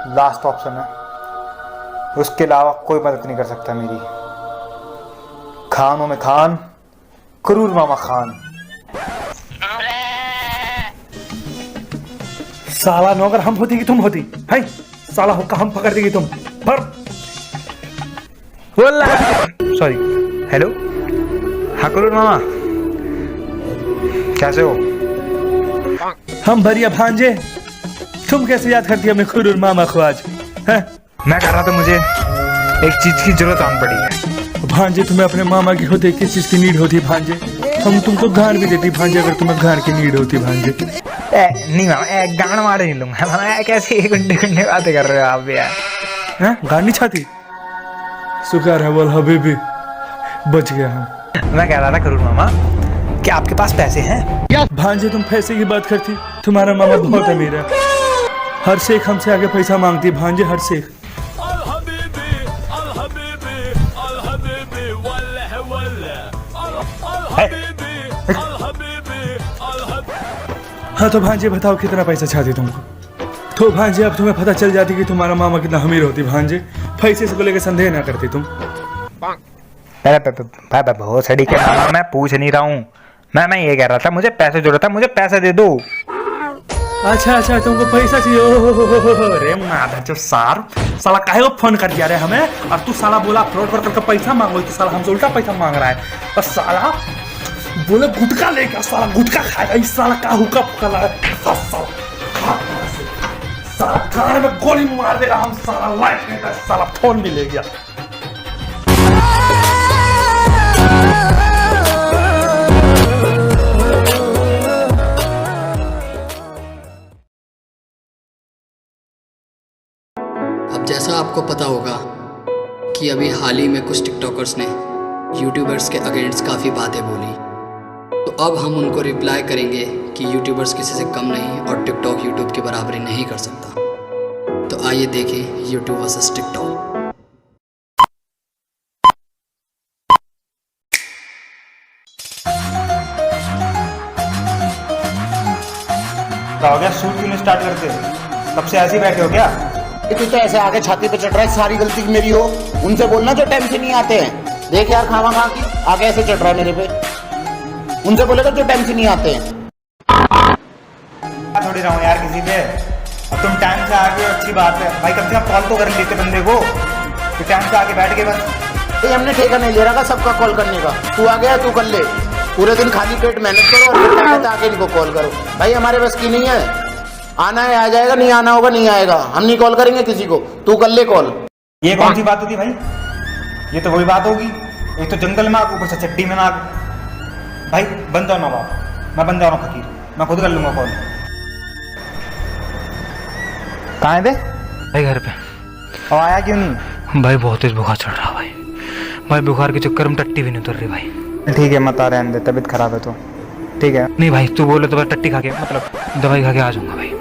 लास्ट ऑप्शन है, उसके अलावा कोई मदद नहीं कर सकता मेरी। खानों में खान, क्रूर मामा खान। साला नौकर हम होती कि तुम होती भाई? साला हुक्का हम पकड़ देगी तुम पर। सॉरी। हेलो हाँ क्रूर मामा, कैसे हो? हम बढ़िया भांजे। तुम कैसे याद करती है अपने क्रूर मामा को आज? है? मैं कह रहा था मुझे एक चीज की जरूरत आन पड़ी है। भांजे तुम्हें अपने मामा की होते किस चीज की नीड होती भांजे? हम तुमको गान भी देती भांजे अगर तुम्हें गान की नीड होती भांजे। नहीं मामा, गान मार नहीं लूंगा मामा। कैसे गुंडे गुंडे बातें कर रहे हो आप यार? हैं? गान नहीं चाहती? शुक्र है बोल हबीबी, बच गया हम। मैं कह रहा था करूर मामा, क्या आपके पास पैसे हैं? भांजे तुम पैसे की बात करती, तुम्हारा मामा बहुत अमीर है। हर शेख हमसे आगे पैसा मांगती भांजे, हर शेख। हाँ तो भांजे बताओ कितना पैसा चाहती तुमको? तो भांजे अब तुम्हें पता चल जाती कि तुम्हारा मामा कितना अमीर होती भांजे। पैसे से को लेकर संदेह ना करती तुम। बहुत सड़ी के मामा, मैं पूछ नहीं रहा हूँ। मैं ये कह रहा था मुझे पैसे जरूरत है, मुझे पैसे दे दो। अच्छा तुमको पैसा चाहिए? अरे माधा जो सार साला काहे को फोन कर दिया रे हमें? और तू साला बोला फ्रॉड करके पैसा मांगो, तो साला हमसे उल्टा पैसा मांग रहा है। और साला बोले गुटखा लेगा, साला गुटखा खाएगा। इस साला का हुक्का फुका साला कान में गोली मार देगा। हम साला लाइफ नहीं था, साला फोन भी ले गया। अब जैसा आपको पता होगा कि अभी हाल ही में कुछ टिकटॉकर्स ने यूट्यूबर्स के अगेंस्ट काफ़ी बातें बोली, तो अब हम उनको रिप्लाई करेंगे कि यूट्यूबर्स किसी से कम नहीं और टिकटॉक यूट्यूब की बराबरी नहीं कर सकता। तो आइए देखें यूट्यूब वर्सेस टिकटॉक। हो गया, शूट क्यों नहीं स्टार्ट करते? तब से ऐसे ही बैठे हो क्या? तू तो ऐसे आगे छाती पे चढ़ रहा है, सारी गलती मेरी हो। उनसे बोलना जो टाइम से नहीं आते हैं। देख यार खावा खा की आगे ऐसे चढ़ रहा है मेरे पे। उनसे बोलेगा जो टाइम से नहीं आते हैं। थोड़ी रहो यार किसी पे। अब तुम टाइम से आगे अच्छी बात है भाई, कम से कम कॉल तो कर लेते बंदे को। तो टाइम से आगे बैठ के बस हमने ठेका नहीं ले रहा सबका कॉल करने का। तू आ गया तू कर ले, पूरे दिन खाली पेट मेहनत करो और फिर कहते आके इनको कॉल करो। भाई हमारे बस की नहीं है, आना है आ जाएगा, नहीं आना होगा नहीं आएगा। हम नहीं कॉल करेंगे किसी को, तू कर ले कॉल। ये कौन सी बात होती भाई? ये तो वही बात होगी, एक तो जंगल में आग, ऊपर से चट्टी में नाग। भाई बन जाओ ना बाप, मैं बन जाऊँ फकीर, मैं खुद कर लूंगा कॉल। कहाँ है बे? भाई घर पे। और आया क्यों नहीं? भाई बहुत तेज बुखार चढ़ रहा भाई। भाई बुखार के चक्कर में टट्टी भी नहीं उतर रही भाई। ठीक है मत आ रहे अंदर, तबीयत खराब है तो ठीक है। नहीं भाई तू बोले तो बस टट्टी खा के मतलब दवाई खा के आ जाऊंगा भाई।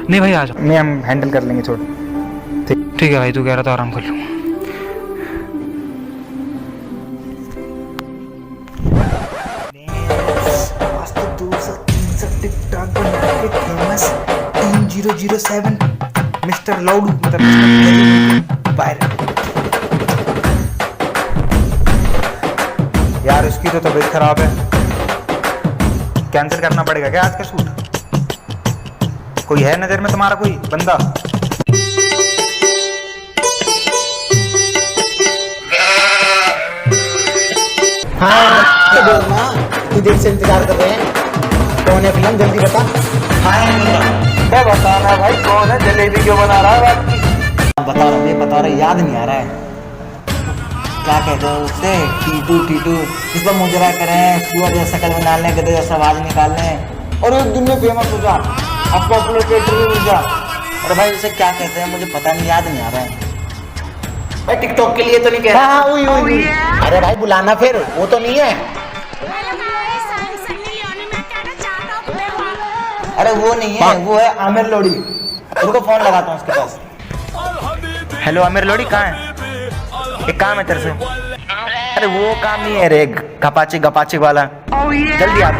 नहीं भाई आ जाओ। नहीं हम हैंडल कर लेंगे, छोड़। ठीक है भाई, तू कह रहा था आराम कर लूंगा। टिकटॉक बना के फेमस 3007 मिस्टर लाउडू मतलब वायरल। यार इसकी तो तबीयत खराब है, कैंसिल करना पड़ेगा क्या आज का शूट? कोई है नजर में तुम्हारा कोई बंदा? हाँ तो बोलना, तू देर से इंतजार कर रहे हैं। कौन है फिल्म जल्दी बता। क्या बताना भाई, कौन है? जलेबी क्यों बना रहा है बात की? बता रहा याद नहीं आ रहा है। क्या कहते हैं उससे? टीटू इस पर मुजरा करें, सुअर जैसा कल डालने, गधे जैसा आवाज निकालने और एक दिन में फेमस हो जा, अब पॉपुलर क्रिएटर भी हो जा। अरे भाई उसे क्या कहते हैं मुझे पता नहीं, याद नहीं आ रहा है भाई। टिकटॉक के लिए तो नहीं कह रहा। हाँ वही। अरे भाई बुलाना फिर, वो तो नहीं है। अरे वो नहीं है, वो है आमिर लोड़ी। उनको फोन लगाता हूँ उसके पास। हेलो आमिर लोड़ी, कहाँ है? एक काम है तेरे से। अरे वो काम नहीं है रे, गपाची वाला। जल्दी आ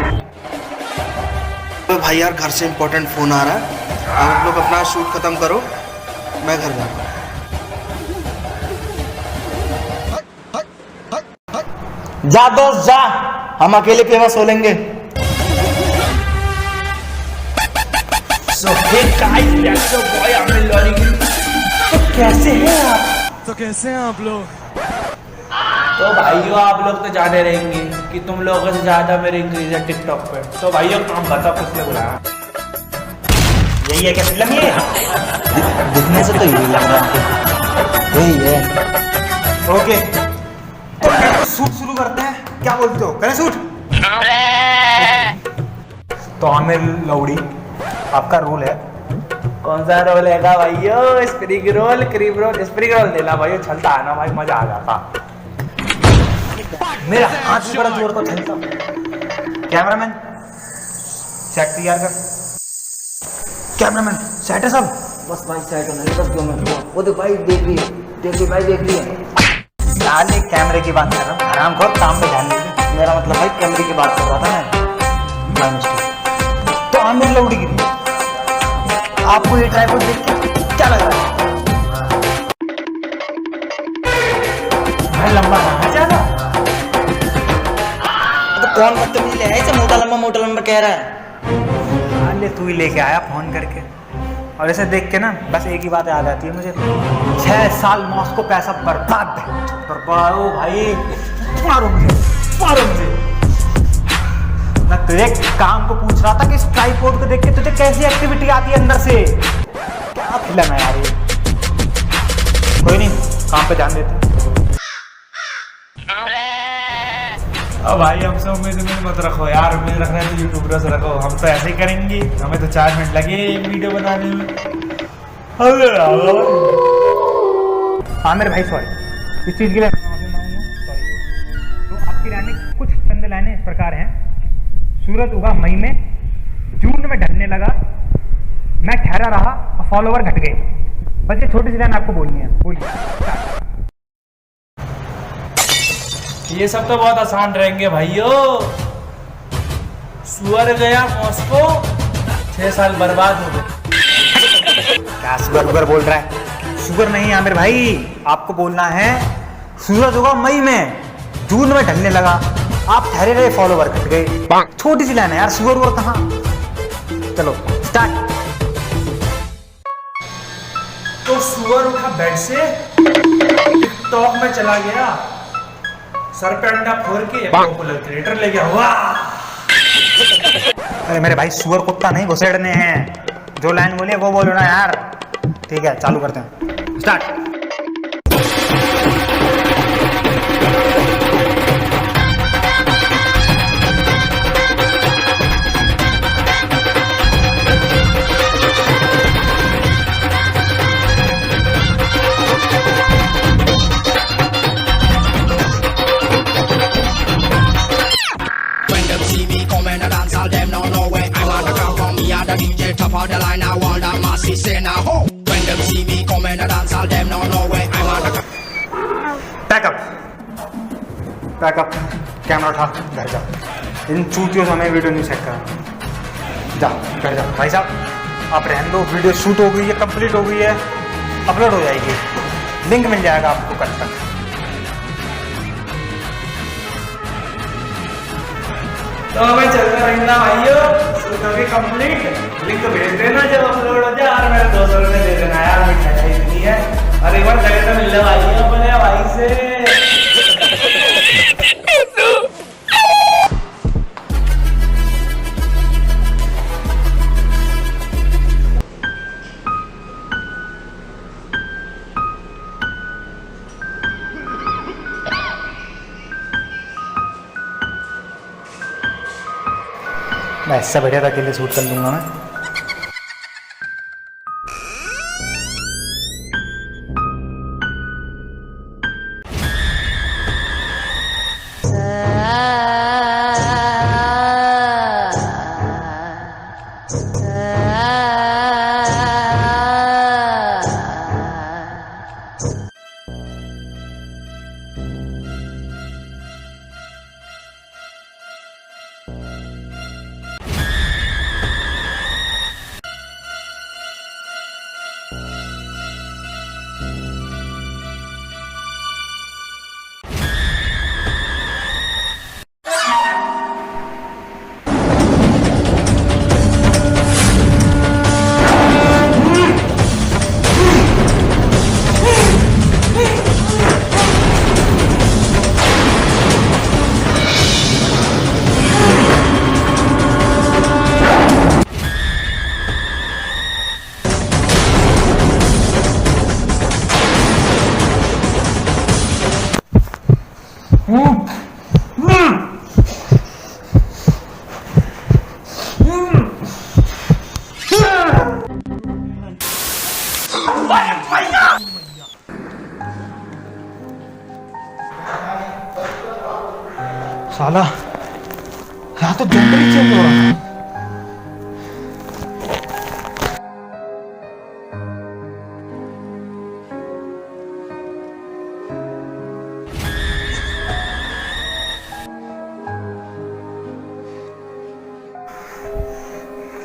तो भाई यार घर से इम्पोर्टेंट फोन आ रहा है, आप लोग अपना शूट खत्म करो, मैं घर जाऊँ। जा दोस्त जा, हम अकेले फेमस हो लेंगे। So hey guys, that's the boy Aamir लोड़ी। तो कैसे हैं आप लोग? तो भाइयों आप लोग तो जाने रहेंगे कि तुम लोगों से ज्यादा मेरे इंक्रीज है टिकटॉक पे। तो भाइयों काम बताओ किसने बुलाया? यही है क्या फिल्म? ये दिखने से तो यही लग रहा है, यही है। ओके तो शूट शुरू करते हैं, क्या बोलते हो? करें शूट? तो आमिर लौड़ी आपका रोल है। कौन सा रोल है भाइयों? Spring roll, cream roll. Spring roll देना भाइयों, चलता है ना भाई, मजा आ जाता। मेरा हाथ भी बड़ा जोर को चलता। कैमरामैन सेट तैयार कर। कैमरामैन सेट है सब? बस भाई सेट होने लगा, बस 2 मिनट। वो देख भाई देख रही है। डाले कैमरे की बात कर रहा हूँ, आराम करो, काम पे ध्यान दे। मेरा मतलब भाई कैमरे की बात कर रहा था मैं। तो आमिर लौड़ी गिरी, आपको ये ट्राइपॉड देख के क्या लग रहा है? लंबा है ज्यादा। तो कौन बदतमीज ले आया, मोटा लंबा कह रहा है? ले तू ही लेके आया फोन करके, और ऐसे देख के ना बस एक ही बात याद आती है मुझे। 6 साल मॉस्को पैसा बर्बाद ओ भाई। मारो मुझे। मैं तुझे काम को पूछ रहा था कि इस ट्राइपॉड को देख के तुझे कैसी एक्टिविटी आती है अंदर से? क्या फिल्म है यार ये? कोई नहीं, काम पे ध्यान देते। अब भाई हमसे उम्मीद मत रखो यार, उम्मीद रखना है तो यूट्यूबर से रखो। हम तो ऐसे ही करेंगे, हमें तो 4 मिनट लगे एक वीडियो बनाने में। आमिर भाई सॉरी, इस चीज़ के लिए माफी मांगूंगा, सॉरी। तो आपकी लाइनें कुछ चंद लाइनें इस प्रकार हैं। सूरज उगा मई में, जून में ढलने लगा, मैं ठहरा रहा और फॉलोवर घट गए। बस ये छोटी सी लाइन आपको बोलनी है, बोलिए। ये सब तो बहुत आसान रहेंगे भाइयों। सुअर गया मॉस्को, 6 साल बर्बाद हो गए। क्या सुगर बोल रहा है? सुगर नहीं आमिर भाई, आपको बोलना है सूरज होगा मई में, जून में ढलने लगा, आप ठहरे रहे, फॉलोवर घट गए। छोटी सी लाइन है यार, सुगर और कहाँ। चलो स्टार्ट। तो सुअर उठा बेड से, टिकटॉक में चला गया, सर पे अंडा फोड़ के पॉपुलर क्रिएटर ले गया। वाह! अरे मेरे भाई, सुअर कुत्ता नहीं घुसेड़ने हैं, जो लाइन बोली वो बोलो ना यार। ठीक है, चालू करते हैं, स्टार्ट। पैकअप, कैमरा उठा, घर जा। इन चूतियों से हमें वीडियो नहीं सेट करना। जा घर जा। भाई साहब आप रहने दो, वीडियो शूट हो गई है, कंप्लीट हो गई है, अपलोड हो जाएगी, लिंक मिल जाएगा आपको कल तक। तो हमें चलता रहना भाइयों, शूट होगी कंप्लीट, लिंक भेज देना जब अपलोड हो जाए। और मेरे 200 रुपये दे देना यार, मिठाई इतनी है। और एक बार जगह तो मिल जाए भाइयों अपने भाई से। ऐसा बढ़िया था, अकेले शूट कर लूंगा मैं। साला यहाँ तो जेंडर ही चेंज हो रहा है।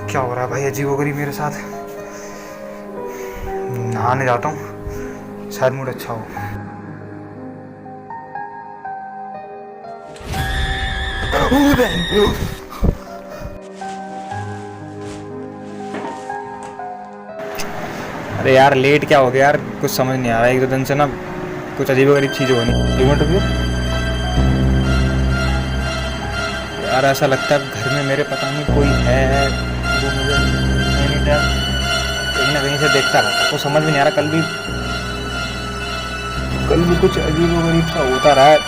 क्या हो रहा है भाई, अजीबोगरीब मेरे साथ। नहाने जाता हूँ, शायद मूड अच्छा हो। अरे यार लेट क्या हो गया यार, कुछ समझ नहीं आ रहा है। 1-2 दिन से ना कुछ अजीबोगरीब चीज़ हो रही है यार। ऐसा लगता है घर में मेरे पता नहीं कोई है, वो मुझे एनी टाइम कहीं ना कहीं से देखता रहता। तो समझ में नहीं आ रहा, कल भी कुछ अजीबोगरीब सा होता रहा है।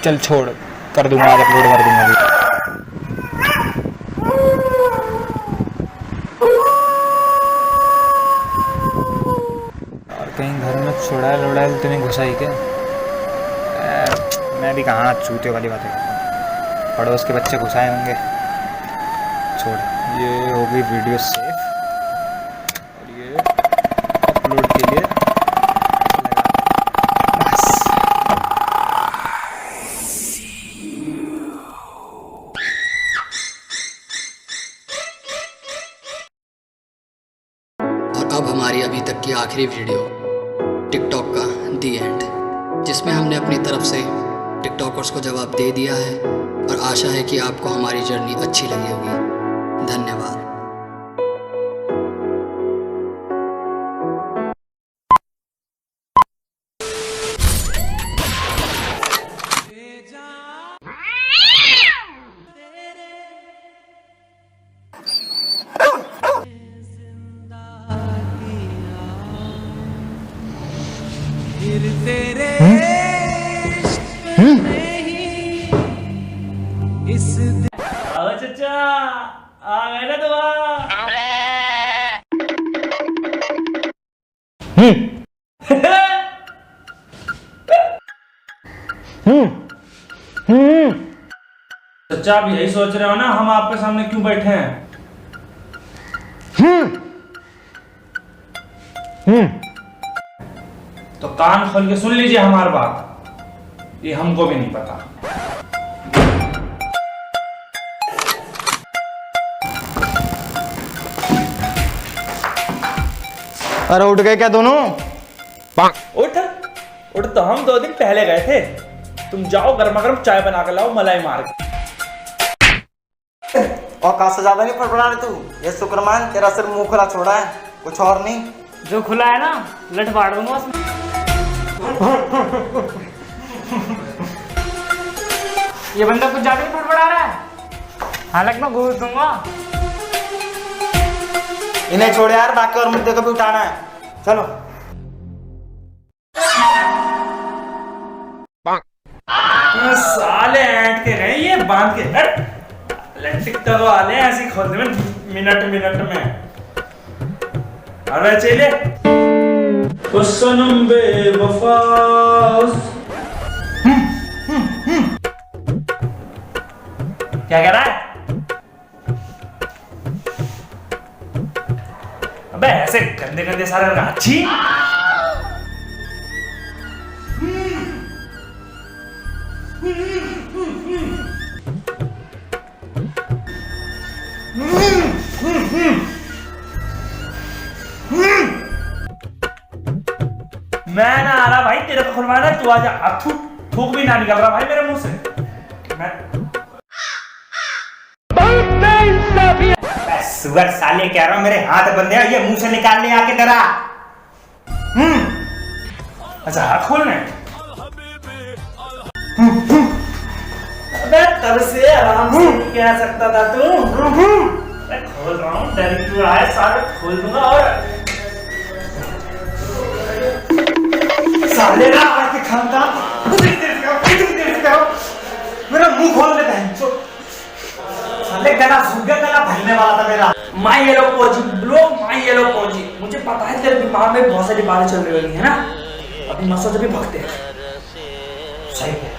चल छोड़, कर दूंगा आज, अपलोड कर दूंगा अभी। और कहीं घर में चुड़ैल उड़ैल तो नहीं घुसाई क्या? मैं भी कहाँ चूते वाली बातें करता हूँ, पड़ोस के बच्चे घुसाए होंगे। छोड़, ये हो गई वीडियो सेफ और ये अपलोड हमारी अभी तक की आखिरी वीडियो टिकटॉक का दी एंड, जिसमें हमने अपनी तरफ से टिकटॉकर्स को जवाब दे दिया है और आशा है कि आपको हमारी जर्नी अच्छी लगी होगी। धन्यवाद। आओ चचा, आ गए ना दुआ। चचा आप यही सोच रहे हो ना हम आपके सामने क्यों बैठे हैं? तो कान खोल के सुन लीजिए हमारी बात, ये हमको भी नहीं पता। अरे उठ गए क्या दोनों? उठ उठ तो हम 2 दिन पहले गए थे। तुम जाओ गर्मा गर्म चाय बना कर लाओ मलाई मार के। और कहा से ज्यादा नहीं फड़फड़ा रही तू? ये शुक्रमान तेरा सिर्फ मुंह खुला छोड़ा है, कुछ और नहीं। जो खुला है ना लट फाड़ दूंगा उसमें। ये बंदा कुछ ज्यादा ही फड़फड़ा रहा है, हालांकि मैं घूस दूंगा। इन्हें छोड़ यार, बाकी और मुद्दे को भी उठाना है। चलो साले ऐंठ के गए ये बांध के इलेक्ट्रिक तवा वाले ऐसे खोलने में मिनट में। अरे चले ओ सनम बेवफा। क्या कह रहा है? अबे ऐसे गंदे गंदे सारे रांची। मैं ना आ रहा भाई, तेरे को खुलवाना तू आजा। अब थूक भी ना निकल रहा भाई मेरे मुंह से। सुगर साले कह रहा हूं, मेरे हाथ बंधे हैं, ये मुंह से निकालने आके डरा। अच्छा हाथ खोलना है? अबे तब से आराम से नहीं कह सकता था तू। मैं खोल रहा हूँ, डर क्यों रहा है? सारे खोल दूंगा। और साले ना आके खानदान मेरा मुंह खोल दे बहन। साले गला सूख गया, गला भरने वाला था मेरा। My yellow posy blow, my yellow posy. मुझे पता है तेरे दिमाग में बहुत सारी बातें चल रही है ना, अभी मसों से भी भगते हैं। सही है।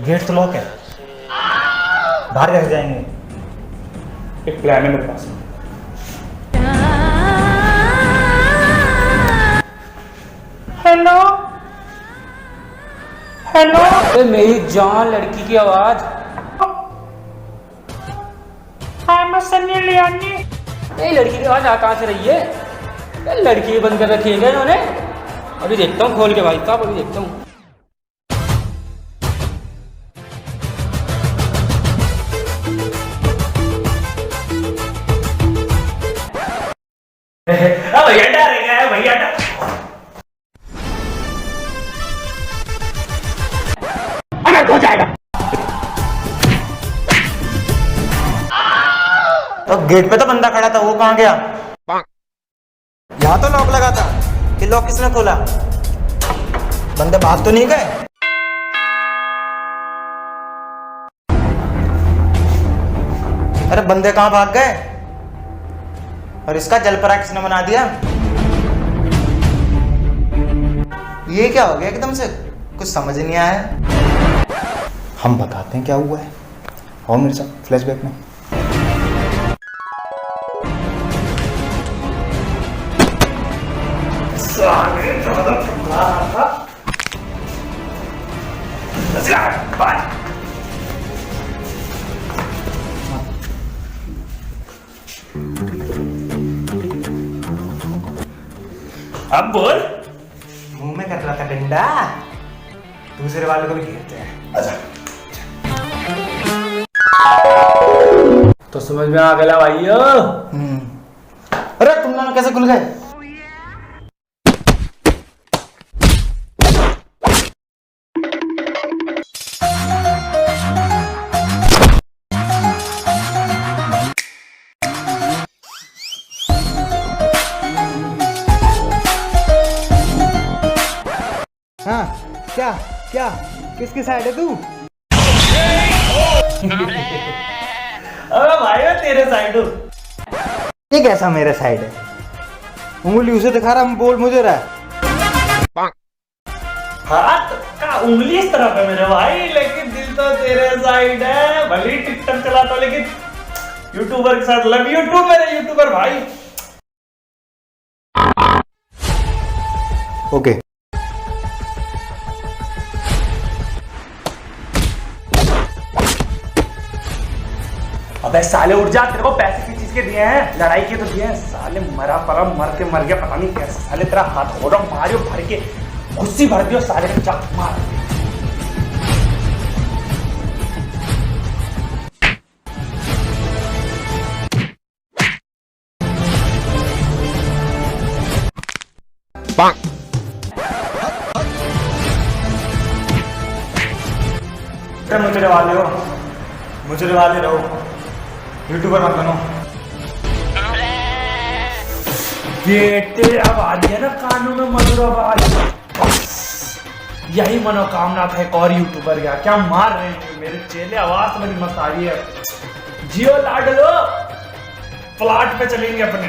गेट तो लॉक है, बाहर कैसे जाएंगे? एक प्लान है मेरे पास। Hello hello. अरे मेरी जान लड़की की आवाज। हाय मैं सन्नी लियानी। ये लड़की की आवाज आ कहाँ से रही है? लड़की बंद कर रखी है इन्होंने। अभी देखता हूँ खोल के भाई साहब, अभी देखता हूँ। भैया डरेगा है भैया डर। हो जाएगा। तो गेट पे तो बंदा खड़ा था, वो कहाँ गया? यहाँ तो लॉक लगा था, कि लॉक किसने खोला? बंदे भाग तो नहीं गए? अरे बंदे कहाँ भाग गए? और इसका जलपरा किसने बना दिया? ये क्या हो गया एकदम से? कुछ समझ नहीं आया। हम बताते हैं क्या हुआ है। और मेरे साथ फ्लैशबैक में बाय। अब बोल। मुंह में कर रहा था डंडा, दूसरे वालों को भी घेरते हैं। अच्छा तो समझ में आ गया भाइयों। अरे तुम दोनों कैसे खुल गए? हाँ क्या क्या किसकी साइड है तू? अबे भाई मैं तेरे साइड हूँ। ये कैसा मेरे साइड है? उंगली उसे दिखा रहा, बोल मुझे रहा है। हाथ का उंगली इस तरफ है मेरे भाई, लेकिन दिल तो तेरे साइड है। भले ही टिकटॉक चलाता हूँ लेकिन यूट्यूबर के साथ लव यू टू मेरे यूट्यूबर भाई। ओके अबे साले उठ जा, तेरे को पैसे किस चीज के दिए हैं? लड़ाई के तो दिए हैं साले। मरा परा मर के मर गया, पता नहीं कैसे साले। तेरा हाथ हो रहा मारियो भर के, गुस्सी भर दियो साले के, जा मार। मुझे वाले हो, मुझे वाले रहो, यूट्यूबर मत बनो। बेटे अब आ रही है ना कानों में मधुर आवाज। यही मनोकामना था एक और यूट्यूबर का। क्या मार रहे हैं मेरे चेले, आवाज बड़ी मस्त आ रही है। जियो लाडलो, प्लाट पे चलेंगे अपने।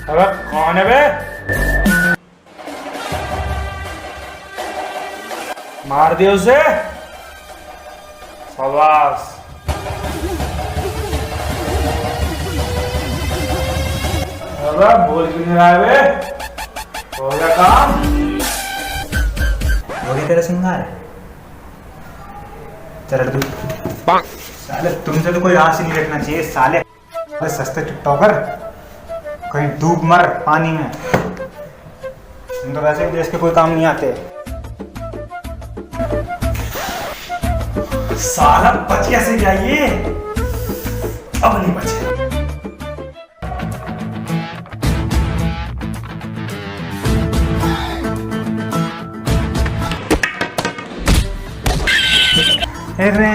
अबे कौन है बे? मार दिया उसे। शाबाश। अबे बोल क्यों नहीं रहा है बे? हो गया काम? वही तेरा सिंगार है। चल तू साले, तुमसे तो कोई आस ही नहीं रखना चाहिए साले। अरे सस्ते टिकटॉकर, कहीं डूब मर पानी में। तुम तो वैसे भी देश के कोई काम नहीं आते। साला बच कैसे गया ये? अब नहीं बचे। अरे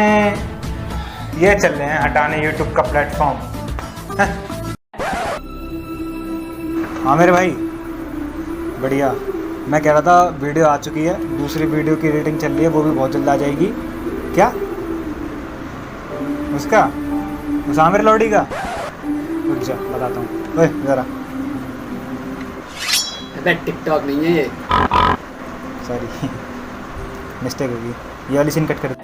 ये चल रहे हैं हटाने यूट्यूब का प्लेटफॉर्म। हाँ मेरे भाई बढ़िया। मैं कह रहा था वीडियो आ चुकी है, दूसरी वीडियो की एडिटिंग चल रही है, वो भी बहुत जल्द आ जाएगी। क्या उसका? उस आमिर लौड़ी का? रुक जा बताता हूँ। ओए जरा। अबे टिकटॉक नहीं है ये। सॉरी मिस्टेक होगी। ये वाली सीन कट कर।